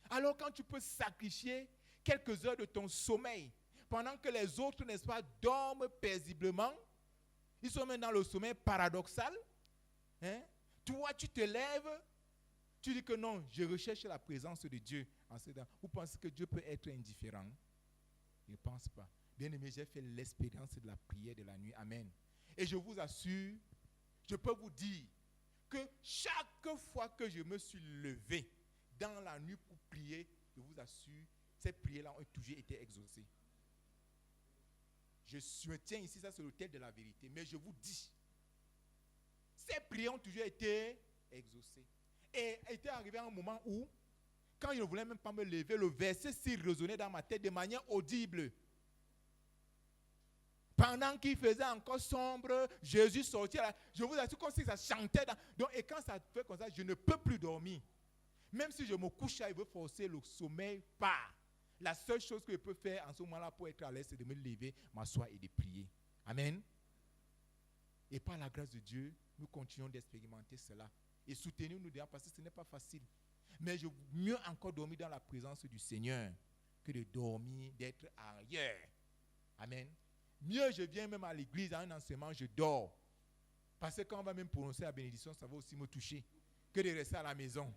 Alors quand tu peux sacrifier quelques heures de ton sommeil, pendant que les autres, n'est-ce pas, dorment paisiblement, ils sont même dans le sommeil paradoxal, toi tu te lèves, tu dis que non, je recherche la présence de Dieu. Vous pensez que Dieu peut être indifférent? Je ne pense pas. Bien aimé, j'ai fait l'expérience de la prière de la nuit. Amen. Et je vous assure, je peux vous dire que chaque fois que je me suis levé dans la nuit pour prier, je vous assure, ces prières-là ont toujours été exaucées. Je me tiens ici, ça c'est l'autel de la vérité. Mais je vous dis, ces prières ont toujours été exaucées. Et il était arrivé un moment où, quand je ne voulais même pas me lever, le verset s'y résonnait dans ma tête de manière audible. Pendant qu'il faisait encore sombre, Jésus sortit. Je vous assure comme si ça chantait. Et quand ça fait comme ça, je ne peux plus dormir. Même si je me couche, il veut forcer le sommeil, pas. La seule chose que je peux faire en ce moment-là pour être à l'aise, c'est de me lever, m'asseoir et de prier. Amen. Et par la grâce de Dieu, nous continuons d'expérimenter cela. Et soutenez-nous dedans parce que ce n'est pas facile. Mais je mieux encore dormir dans la présence du Seigneur que de dormir, d'être ailleurs. Amen. Mieux je viens même à l'église, à un enseignement, je dors. Parce que quand on va même prononcer la bénédiction, ça va aussi me toucher que de rester à la maison.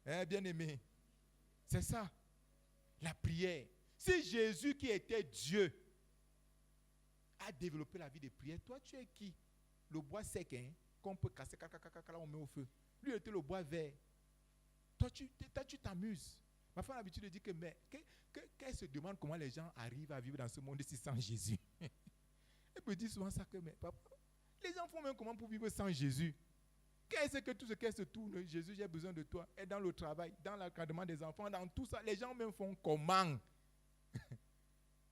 Bien aimé, c'est ça, la prière. Si Jésus qui était Dieu a développé la vie de prière, toi tu es qui? Le bois sec, qu'on peut casser, là on met au feu. Lui était le bois vert. Toi tu t'amuses. Ma femme a l'habitude de dire que, mais qu'elle se demande comment les gens arrivent à vivre dans ce monde-ci sans Jésus. Elle me dit souvent ça que, mais papa, les gens font même comment pour vivre sans Jésus? Qu'est-ce que tout ce qu'elle se tourne? Jésus, j'ai besoin de toi. Et dans le travail, dans l'encadrement des enfants, dans tout ça, les gens même font comment?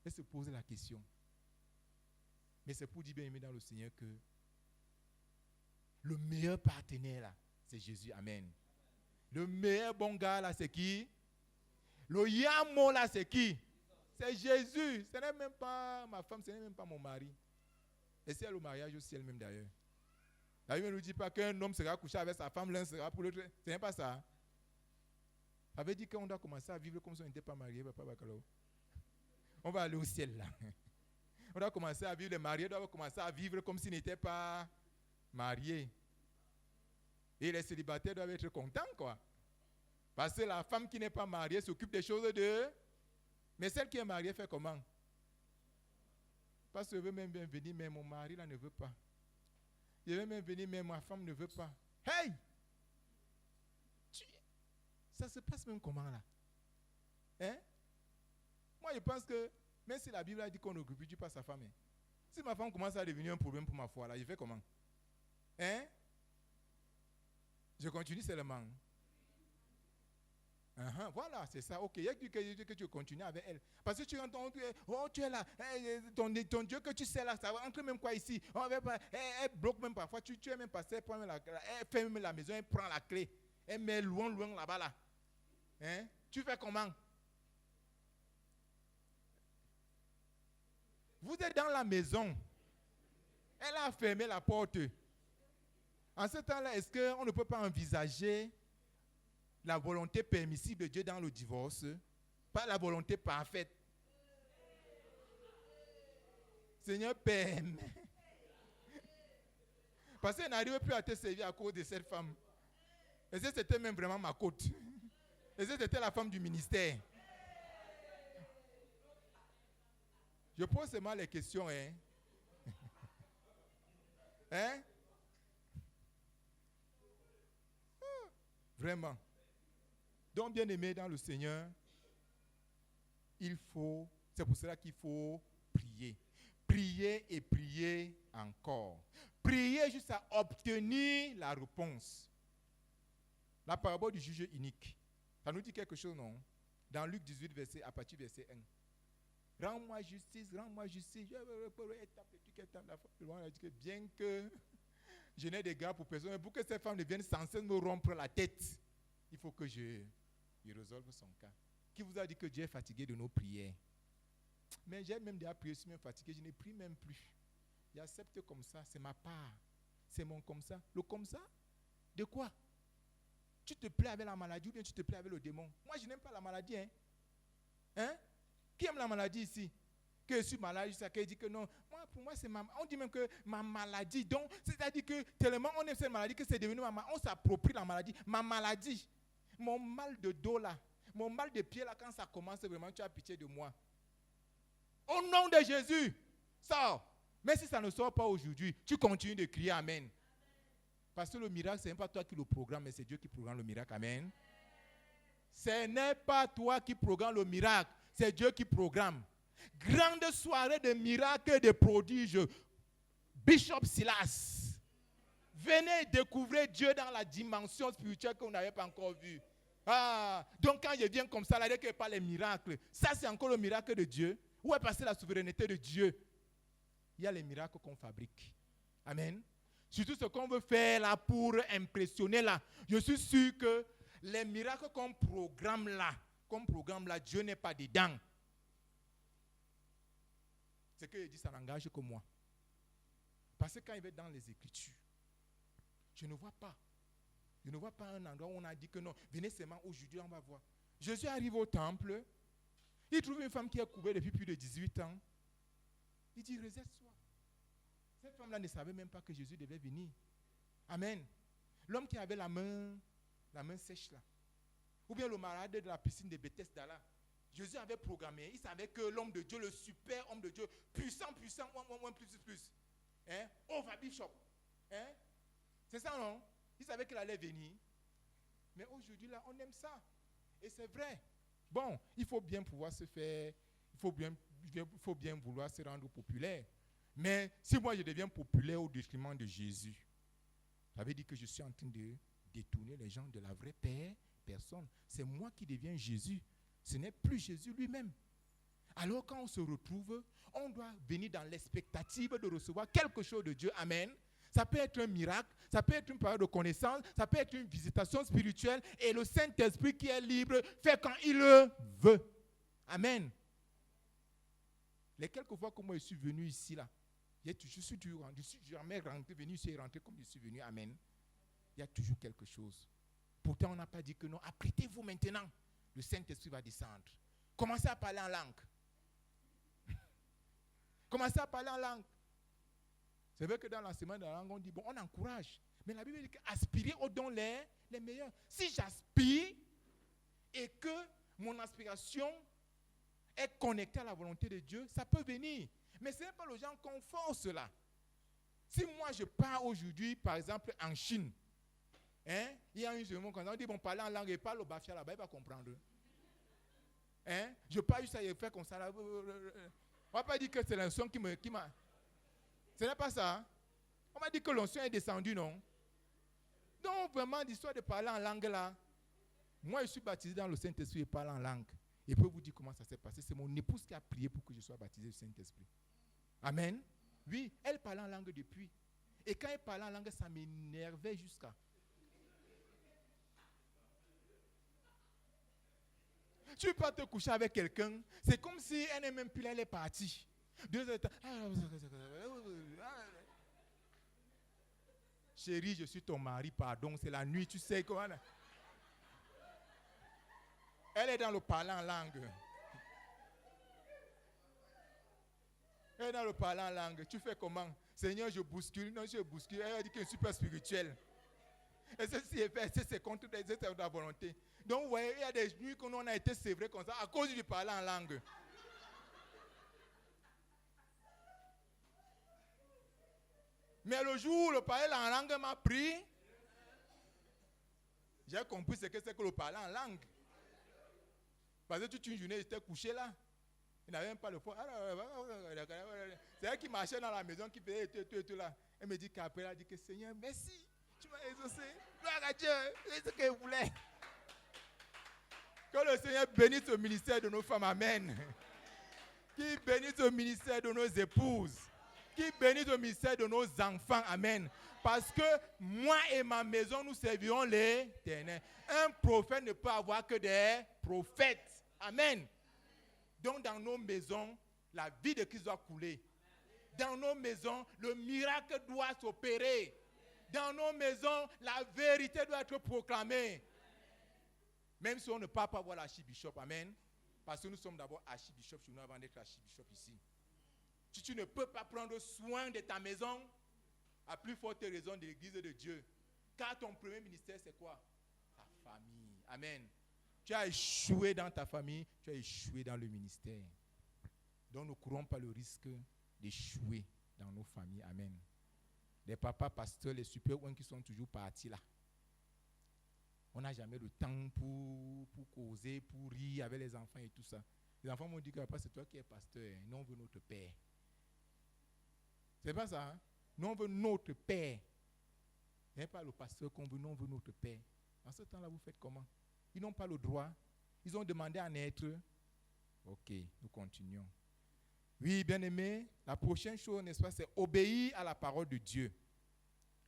Elle se pose la question. Mais c'est pour dire bien aimé dans le Seigneur que le meilleur partenaire là, c'est Jésus. Amen. Le meilleur bon gars là, c'est qui? Le yamo là, c'est qui? C'est Jésus. Ce n'est même pas ma femme, ce n'est même pas mon mari. Et c'est le mariage aussi elle-même d'ailleurs. La Bible ne nous dit pas qu'un homme sera couché avec sa femme, l'un sera pour l'autre. Ce n'est pas ça. Ça veut dire qu'on doit commencer à vivre comme si on n'était pas marié, Papa Bakalo. On va aller au ciel là. On doit commencer à vivre, les mariés doivent commencer à vivre comme s'ils n'étaient pas mariés. Et les célibataires doivent être contents, quoi. Parce que la femme qui n'est pas mariée s'occupe des choses de... Mais celle qui est mariée fait comment? Parce que je veux même bien venir, mais mon mari là ne veut pas. Je veux même venir, mais ma femme ne veut pas. Hey! Ça se passe même comment là? Hein? Moi je pense que, même si la Bible a dit qu'on ne répudie pas sa femme, hein, si ma femme commence à devenir un problème pour ma foi là, je fais comment? Hein? Je continue seulement. Voilà, c'est ça. Ok, il y a que tu continues avec elle. Parce que tu entends, tu es là, ton Dieu que tu sais là, ça va entrer même quoi ici. Elle bloque même parfois, tu es même passé, elle fait même la maison, elle prend la clé. Elle met loin là-bas là. Hein? Tu fais comment? Vous êtes dans la maison. Elle a fermé la porte. En ce temps-là, est-ce qu'on ne peut pas envisager la volonté permissible de Dieu dans le divorce, pas la volonté parfaite? Seigneur, permet. Parce qu'elle n'arrive plus à te servir à cause de cette femme. Et c'était même vraiment ma côte. Et c'était la femme du ministère. Je pose seulement les questions, hein? Hein? Vraiment. Donc, bien aimé dans le Seigneur, c'est pour cela qu'il faut prier. Prier et prier encore. Prier jusqu'à obtenir la réponse. La parabole du juge unique, ça nous dit quelque chose, non? Dans Luc 18, à partir du verset 1. Rends-moi justice, rends-moi justice. Bien que je n'ai d'égard pour personne, mais pour que cette femme ne vienne sans cesse me rompre la tête, il faut que je résolve son cas. Qui vous a dit que Dieu est fatigué de nos prières? Mais j'ai même déjà prié, je suis même fatigué, je ne prie même plus. J'accepte comme ça, c'est ma part. C'est mon comme ça. Le comme ça? De quoi? Tu te plais avec la maladie ou bien tu te plais avec le démon? Moi, je n'aime pas la maladie. Hein? Qui aime la maladie ici? Que je suis malade, jusqu'à qu'il dit que non. Pour moi, c'est on dit même que ma maladie. Donc, c'est-à-dire que tellement on aime cette maladie que c'est devenu ma maladie. On s'approprie la maladie. Ma maladie. Mon mal de dos là. Mon mal de pied là, quand ça commence vraiment, tu as pitié de moi. Au nom de Jésus, sors. Mais si ça ne sort pas aujourd'hui, tu continues de crier Amen. Parce que le miracle, ce n'est pas toi qui le programme, mais c'est Dieu qui programme le miracle. Amen. Ce n'est pas toi qui programme le miracle, c'est Dieu qui programme. Grande soirée de miracles et de prodiges. Bishop Silas. Venez découvrir Dieu dans la dimension spirituelle qu'on n'avait pas encore vue. Donc quand je viens comme ça, là, il n'y a pas les miracles. Ça, c'est encore le miracle de Dieu. Où est passée la souveraineté de Dieu? Il y a les miracles qu'on fabrique. Amen. Surtout ce qu'on veut faire là pour impressionner là. Je suis sûr que les miracles qu'on programme là, Dieu n'est pas dedans. Ce que je dis, ça n'engage que moi. Parce que quand il va dans les Écritures, je ne vois pas. Je ne vois pas un endroit où on a dit que non, venez seulement aujourd'hui, on va voir. Jésus arrive au temple, il trouve une femme qui est couverte depuis plus de 18 ans. Il dit, réserve-toi. Cette femme-là ne savait même pas que Jésus devait venir. Amen. L'homme qui avait la main sèche là. Ou bien le malade de la piscine de Bethesda là. Jésus avait programmé, il savait que l'homme de Dieu, le super homme de Dieu, puissant, plus. Hein? Over Bishop. Hein? C'est ça, non? Il savait qu'il allait venir. Mais aujourd'hui, là, on aime ça. Et c'est vrai. Bon, il faut bien pouvoir se faire, il faut bien vouloir se rendre populaire. Mais si moi je deviens populaire au détriment de Jésus, ça veut dire que je suis en train de détourner les gens de la vraie personne. C'est moi qui deviens Jésus. Ce n'est plus Jésus lui-même. Alors quand on se retrouve, on doit venir dans l'expectative de recevoir quelque chose de Dieu. Amen. Ça peut être un miracle, ça peut être une parole de connaissance, ça peut être une visitation spirituelle. Et le Saint-Esprit qui est libre fait quand il le veut. Amen. Les quelques fois que moi je suis venu ici, là, je suis jamais venu ici et rentré comme je suis venu. Amen. Il y a toujours quelque chose. Pourtant, on n'a pas dit que non. Apprêtez-vous maintenant. Le Saint-Esprit va descendre. Commencez à parler en langue. Commencez à parler en langue. C'est vrai que dans l'enseignement de la langue, on dit, bon, on encourage. Mais la Bible dit qu'aspirer aux dons les meilleurs. Si j'aspire et que mon aspiration est connectée à la volonté de Dieu, ça peut venir. Mais ce n'est pas le gens qu'on force cela. Si moi je pars aujourd'hui, par exemple, en Chine, il y a un jument comme ça, on dit, bon, parler en langue, et parle au bafia là-bas, il va comprendre. Je pars juste à faire comme ça. Là. On ne va pas dire que c'est l'onction qui m'a... Ce n'est pas ça. On m'a dit que l'onction est descendue, non? Donc, vraiment, l'histoire de parler en langue là, moi, je suis baptisé dans le Saint-Esprit et parle en langue. Et je peux vous dire comment ça s'est passé. C'est mon épouse qui a prié pour que je sois baptisé du Saint-Esprit. Amen. Oui, elle parlait en langue depuis. Et quand elle parlait en langue, ça m'énervait jusqu'à... Tu ne peux pas te coucher avec quelqu'un. C'est comme si elle n'est même plus là, elle est partie. 2 heures. Chérie, je suis ton mari, pardon, c'est la nuit, tu sais comment. Elle est dans le parlant en langue. Elle est dans le parlant en langue. Tu fais comment? Seigneur, je bouscule. Non, je bouscule. Elle a dit qu'elle est super spirituelle. Et ceci est fait, c'est contre la volonté. Donc, vous voyez, il y a des nuits qu'on a été sévrés comme ça à cause du parler en langue. Mais le jour où le parler en langue m'a pris, j'ai compris ce que c'est que le parler en langue. Parce que toute une journée, j'étais couché là. Il n'avait même pas le fond. C'est elle qui marchait dans la maison, qui faisait tout là. Elle me dit qu'après, elle a dit que Seigneur, merci. Tu m'as exaucé. Gloire à Dieu. C'est ce qu'elle voulait. Que le Seigneur bénisse le ministère de nos femmes. Amen. Qu'il bénisse le ministère de nos épouses. Qu'il bénisse le ministère de nos enfants. Amen. Parce que moi et ma maison, nous servirons l'Éternel. Un prophète ne peut avoir que des prophètes. Amen. Donc dans nos maisons, la vie de Christ doit couler. Dans nos maisons, le miracle doit s'opérer. Dans nos maisons, la vérité doit être proclamée. Même si on ne peut pas voir l'archibishop, amen. Parce que nous sommes d'abord archibishop chez nous avant d'être archibishop ici. Si tu ne peux pas prendre soin de ta maison, à plus forte raison de l'église de Dieu. Car ton premier ministère, c'est quoi? Ta famille. Amen. Tu as échoué dans ta famille, tu as échoué dans le ministère. Donc ne courons pas le risque d'échouer dans nos familles. Amen. Les papas pasteurs, les super ones qui sont toujours partis là. On n'a jamais le temps pour causer, pour rire avec les enfants et tout ça. Les enfants m'ont dit que c'est toi qui es pasteur. Nous, on veut notre père. C'est pas ça. Hein? Nous, on veut notre père. Ce n'est pas le pasteur qu'on veut, nous, on veut notre père. En ce temps-là, vous faites comment? Ils n'ont pas le droit. Ils ont demandé à naître. Ok, nous continuons. Oui, bien-aimés, la prochaine chose, n'est-ce pas, c'est obéir à la parole de Dieu.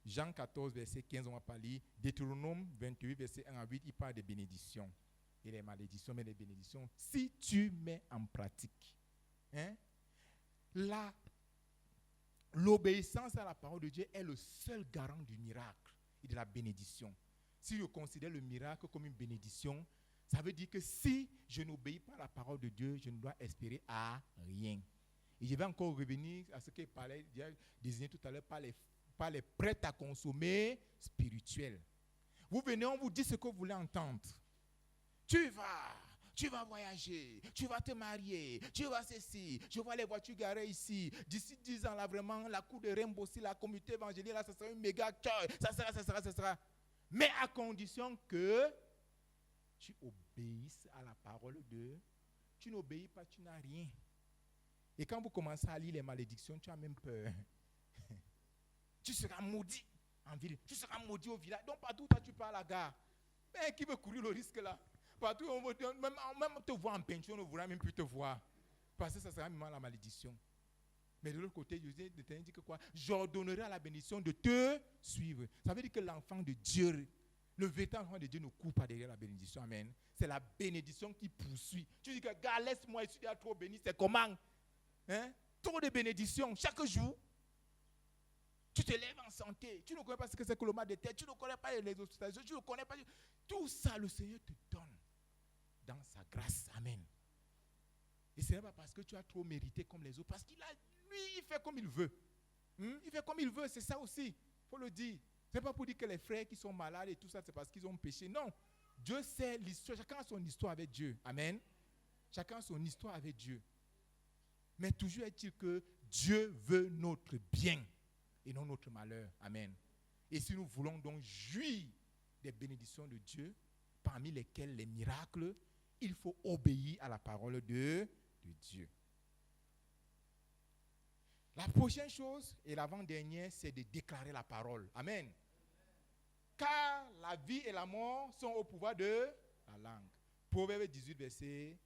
Jean 14, verset 15, on va parler. Deutéronome 28, verset 1 à 8, il parle des bénédictions. Et les malédictions, mais les bénédictions, si tu mets en pratique. Hein, l'obéissance à la parole de Dieu est le seul garant du miracle et de la bénédiction. Si je considère le miracle comme une bénédiction, ça veut dire que si je n'obéis pas à la parole de Dieu, je ne dois espérer à rien. Et je vais encore revenir à ce qu'il parlait, désigné tout à l'heure par les prêts à consommer spirituels. Vous venez, on vous dit ce que vous voulez entendre. Tu vas voyager, tu vas te marier, tu vas ceci, je vois les voitures garées ici. D'ici 10 ans, là, vraiment, la cour de Rainbow, la communauté évangélique, là, ça sera une méga church, ça sera. Mais à condition que tu obéisses à la parole de Dieu. Tu n'obéis pas, tu n'as rien. Et quand vous commencez à lire les malédictions, tu as même peur. Tu seras maudit en ville. Tu seras maudit au village. Donc partout où tu pars à la gare. Mais qui veut courir le risque là? Partout où même te voir en peinture, on ne voudra même plus te voir. Parce que ça sera même la malédiction. Mais de l'autre côté, Dieu dit que quoi? J'ordonnerai à la bénédiction de te suivre. Ça veut dire que l'enfant de Dieu, le véritable enfant de Dieu ne court pas derrière la bénédiction. Amen. C'est la bénédiction qui poursuit. Tu dis que, gars, laisse-moi, je suis trop béni. C'est comment? Hein? Trop de bénédictions chaque jour. Tu te lèves en santé. Tu ne connais pas ce que c'est que le mal de tête. Tu ne connais pas les hospitalisations. Tu ne connais pas. Tout ça, le Seigneur te donne dans sa grâce. Amen. Et ce n'est pas parce que tu as trop mérité comme les autres. Parce qu'il a, lui, il fait comme il veut. Il fait comme il veut, c'est ça aussi. Il faut le dire. Ce n'est pas pour dire que les frères qui sont malades et tout ça, c'est parce qu'ils ont péché. Non. Dieu sait l'histoire. Chacun a son histoire avec Dieu. Amen. Chacun a son histoire avec Dieu. Mais toujours est-il que Dieu veut notre bien et non notre malheur. Amen. Et si nous voulons donc jouir des bénédictions de Dieu, parmi lesquelles les miracles, il faut obéir à la parole de Dieu. La prochaine chose, et l'avant-dernière, c'est de déclarer la parole. Amen. Car la vie et la mort sont au pouvoir de la langue. Proverbe 18, verset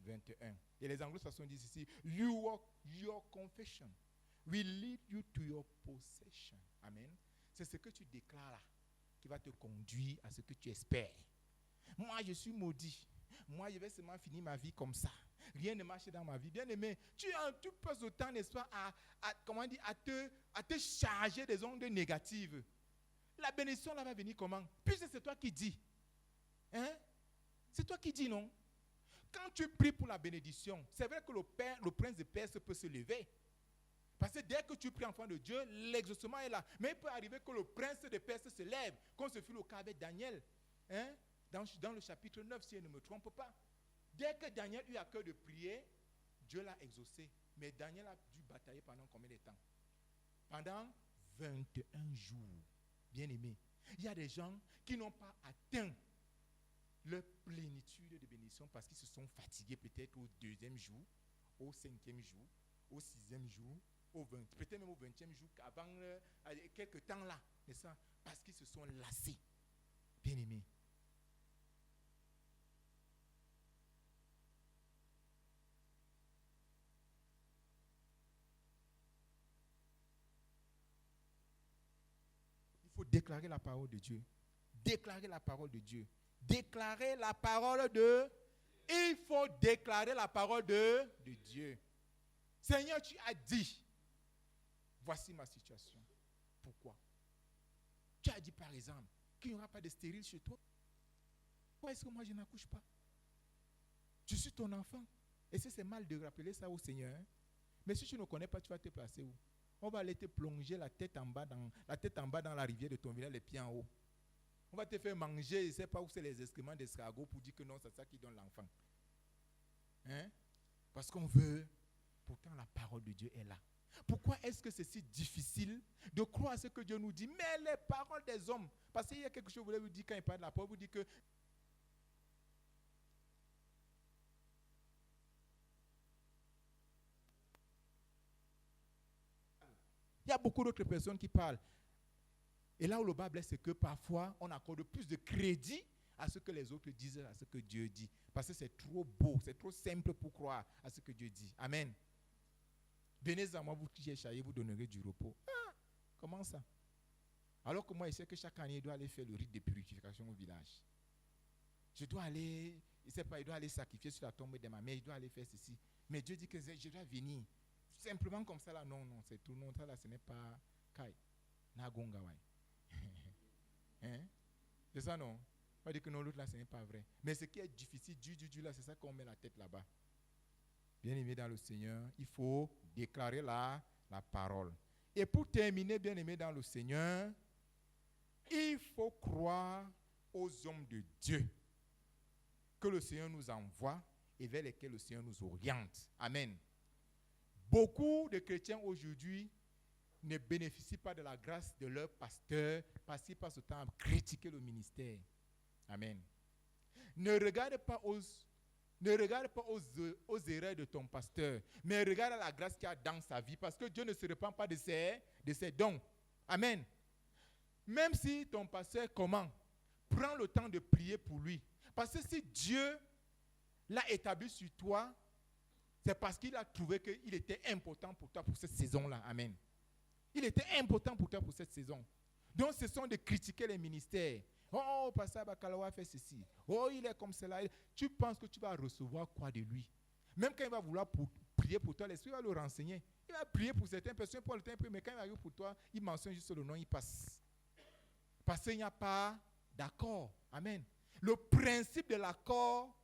21. Et les anglo-saxons disent ici, your confession will lead you to your possession. Amen. C'est ce que tu déclares là qui va te conduire à ce que tu espères. Moi, je suis maudit. Moi, je vais seulement finir ma vie comme ça. Rien ne marche dans ma vie. Bien aimé, tu passes autant, n'est-ce pas, à te charger des ondes négatives. La bénédiction là va venir comment? Puisque c'est toi qui dis. Hein? C'est toi qui dis, non? Quand tu pries pour la bénédiction, c'est vrai que le prince de Perse peut se lever. Parce que dès que tu pries enfant de Dieu, l'exaucement est là. Mais il peut arriver que le prince de Perse se lève, comme ce fut le cas avec Daniel. Hein? Dans le chapitre 9, si je ne me trompe pas. Dès que Daniel eut à cœur de prier, Dieu l'a exaucé. Mais Daniel a dû batailler pendant combien de temps? Pendant 21 jours. Bien aimé. Il y a des gens qui n'ont pas atteint leur plénitude de bénédiction parce qu'ils se sont fatigués peut-être au 2e jour, au 5e jour, au 6e jour, peut-être même au 20e jour, avant quelques temps là, n'est-ce pas? Parce qu'ils se sont lassés. Bien aimé. Il faut déclarer la parole de Dieu. Déclarer la parole de Dieu. Déclarer la parole de... Il faut déclarer la parole de Dieu. Seigneur, tu as dit, voici ma situation. Pourquoi? Tu as dit par exemple qu'il n'y aura pas de stérile chez toi. Pourquoi est-ce que moi je n'accouche pas? Je suis ton enfant. Et c'est mal de rappeler ça au Seigneur. Hein? Mais si tu ne connais pas, tu vas te placer où? On va aller te plonger la tête en bas dans la rivière de ton village, les pieds en haut. On va te faire manger, je ne sais pas où c'est les excréments d'escargot pour dire que non, c'est ça qui donne l'enfant. Hein? Parce qu'on veut, pourtant la parole de Dieu est là. Pourquoi est-ce que c'est si difficile de croire à ce que Dieu nous dit? Mais les paroles des hommes, parce qu'il y a quelque chose que vous voulez vous dire quand il parle de la parole, vous dites que il y a beaucoup d'autres personnes qui parlent. Et là où le bas blesse, c'est que parfois, on accorde plus de crédit à ce que les autres disent, à ce que Dieu dit. Parce que c'est trop beau, c'est trop simple pour croire à ce que Dieu dit. Amen. Venez à moi, vous qui cherchez, vous donnerez du repos. Ah, comment ça? Alors que moi, je sais que chaque année, je dois aller faire le rite de purification au village. Je dois aller, je ne sais pas, je dois aller sacrifier sur la tombe de ma mère, je dois aller faire ceci. Mais Dieu dit que je dois venir. Simplement comme ça, là, non, c'est tout. Non, ça, là, ce n'est pas Kai. Nagongawai. Hein? C'est ça, non? On va dire que non, l'autre, là, ce n'est pas vrai. Mais ce qui est difficile, là, c'est ça qu'on met la tête là-bas. Bien aimé dans le Seigneur, il faut déclarer la parole. Et pour terminer, bien aimé dans le Seigneur, il faut croire aux hommes de Dieu que le Seigneur nous envoie et vers lesquels le Seigneur nous oriente. Amen. Beaucoup de chrétiens aujourd'hui ne bénéficient pas de la grâce de leur pasteur parce qu'ils passent le temps à critiquer le ministère. Amen. Ne regarde pas aux erreurs de ton pasteur, mais regarde la grâce qu'il y a dans sa vie parce que Dieu ne se répand pas de ses dons. Amen. Même si ton pasteur prends le temps de prier pour lui. Parce que si Dieu l'a établi sur toi, c'est parce qu'il a trouvé qu'il était important pour toi pour cette saison-là. Amen. Il était important pour toi pour cette saison. Donc, ce sont de critiquer les ministères. Oh, pasteur Bakalawa fait ceci. Oh, il est comme cela. Tu penses que tu vas recevoir quoi de lui? Même quand il va vouloir prier pour toi, l'Esprit va le renseigner. Il va prier pour certaines personnes pour le temps, mais quand il arrive pour toi, il mentionne juste le nom, il passe. Parce qu'il n'y a pas d'accord. Amen. Le principe de l'accord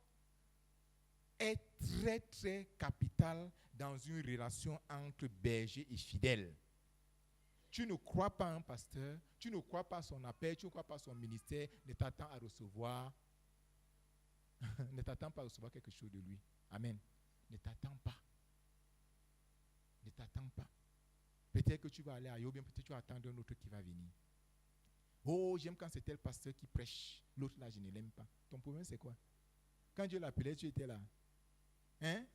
est très, très capital dans une relation entre berger et fidèle. Tu ne crois pas à un pasteur, tu ne crois pas à son appel, tu ne crois pas à son ministère, ne t'attends à recevoir, ne t'attends pas à recevoir quelque chose de lui. Amen. Ne t'attends pas. Ne t'attends pas. Peut-être que tu vas aller ailleurs, ou bien peut-être que tu vas attendre un autre qui va venir. Oh, j'aime quand c'est tel pasteur qui prêche. L'autre là, je ne l'aime pas. Ton problème, c'est quoi? Quand Dieu l'appelait, tu étais là. Hein?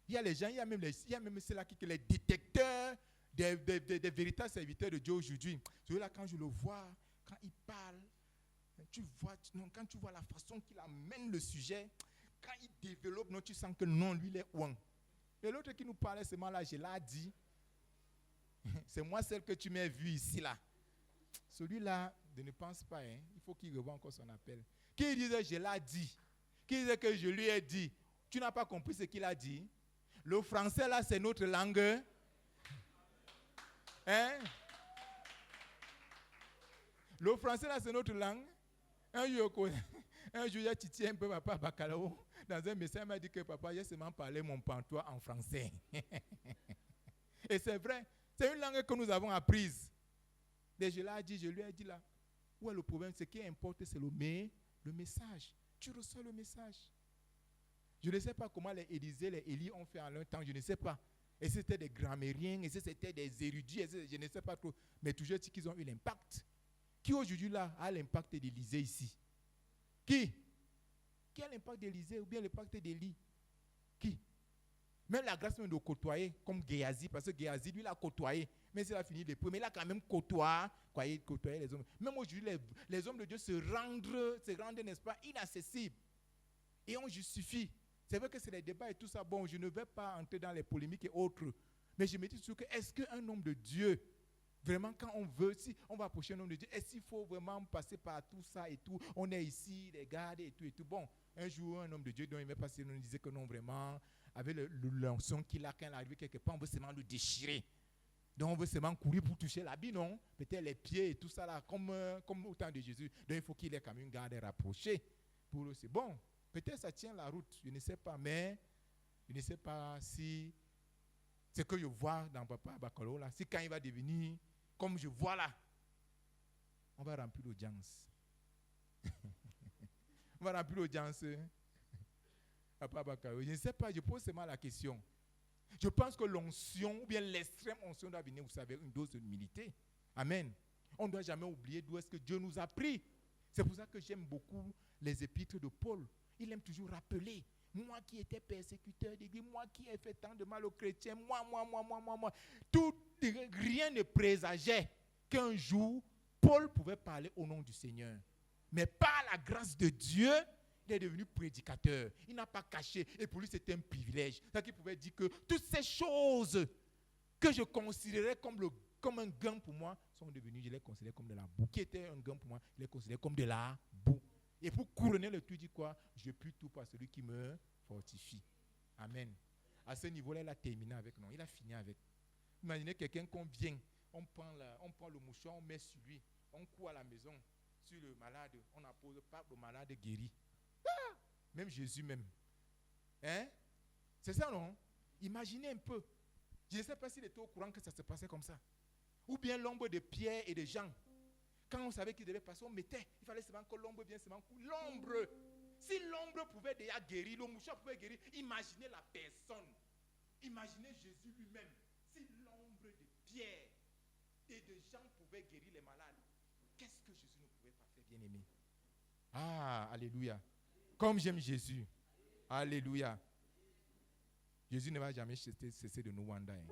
Il y a les gens, il y a même ceux-là qui sont les détecteurs des véritables serviteurs de Dieu aujourd'hui. Celui-là, quand je le vois, quand il parle, quand tu vois la façon qu'il amène le sujet, quand il développe, non, tu sens que non, lui, il est ouin. Et l'autre qui nous parlait seulement là, je l'ai dit. C'est moi celle que tu m'as vue ici, là. Celui-là, ne pense pas, hein, il faut qu'il revoie encore son appel. Qui disait, je l'ai dit. Qui disait que je lui ai dit. Tu n'as pas compris ce qu'il a dit. Le français, là, c'est notre langue. Hein? Le français, là, c'est notre langue. Un jour, j'ai titillé un peu papa Bacalao. Dans un message, il m'a dit que papa, j'ai seulement parlé mon pantois en français. Et c'est vrai. C'est une langue que nous avons apprise. Et je lui ai dit là. Où est le problème? Ce qui importe, c'est le message. Tu reçois le message. Je ne sais pas comment les Élysée, les Élie ont fait en leur temps, je ne sais pas. Et c'était des grammairiens, et c'était des érudits, je ne sais pas trop. Mais toujours qu'ils ont eu l'impact. Qui aujourd'hui là a l'impact d'Élysée ici? Qui a l'impact d'Élysée ou bien l'impact d'Élie? Qui? Même la grâce même de côtoyer, comme Géasi, parce que Géasi, lui, il a côtoyé. Mais il a fini les premiers, mais il a quand même côtoyé les hommes. Même aujourd'hui, les hommes de Dieu se rendent, n'est-ce pas, inaccessibles. Et on justifie. C'est vrai que c'est les débats et tout ça. Bon, je ne vais pas entrer dans les polémiques et autres. Mais je me dis toujours que est-ce qu'un homme de Dieu, vraiment quand on veut, si on va approcher un homme de Dieu, est-ce qu'il faut vraiment passer par tout ça et tout? On est ici, les gardes et tout et tout. Bon, un jour, un homme de Dieu dont il m'est passé, nous disait que non, vraiment, avec le lançon qu'il a quand il arrive quelque part, on veut seulement le déchirer. Donc on veut seulement courir pour toucher l'habit, non? Peut-être les pieds et tout ça là, comme au temps de Jésus. Donc il faut qu'il ait quand même une garde rapprochée. Pour eux, c'est bon. Peut-être ça tient la route, je ne sais pas, mais je ne sais pas si ce que je vois dans Papa Bacalo là, si quand il va devenir comme je vois là, on va remplir l'audience. On va remplir l'audience. Papa Bacalo, je ne sais pas, je pose seulement la question. Je pense que l'onction ou bien l'extrême onction doit venir, vous savez, une dose d'humilité. Amen. On ne doit jamais oublier d'où est-ce que Dieu nous a pris. C'est pour ça que j'aime beaucoup les épîtres de Paul. Il aime toujours rappeler, moi qui étais persécuteur d'église, moi qui ai fait tant de mal aux chrétiens, moi. Rien ne présageait qu'un jour, Paul pouvait parler au nom du Seigneur. Mais par la grâce de Dieu, il est devenu prédicateur. Il n'a pas caché. Et pour lui, c'était un privilège. C'est-à-dire qu'il pouvait dire que toutes ces choses que je considérais comme un gain pour moi sont devenues, je les considère comme de la boue. Qui était un gain pour moi, je les considère comme de la boue. Et pour couronner le tout, il dit quoi? Je puis tout par celui qui me fortifie. Amen. À ce niveau-là, il a terminé avec non. Il a fini avec. Imaginez quelqu'un qu'on vient, on prend le mouchoir, on met sur lui, on court à la maison sur le malade, on appose pas le malade guéri. Ah! Même Jésus même. Hein? C'est ça, non? Imaginez un peu. Je ne sais pas s'il était au courant que ça se passait comme ça. Ou bien l'ombre de Pierre et de Jean. Quand on savait qu'il devait passer, on mettait. Il fallait seulement que l'ombre vienne seulement couler. L'ombre. Si l'ombre pouvait déjà guérir, le mouchoir pouvait guérir, imaginez la personne. Imaginez Jésus lui-même. Si l'ombre de Pierre et de Jean pouvait guérir les malades, qu'est-ce que Jésus ne pouvait pas faire, bien-aimé? Ah, alléluia. Comme j'aime Jésus. Alléluia. Jésus ne va jamais cesser de nous wonder. Hein.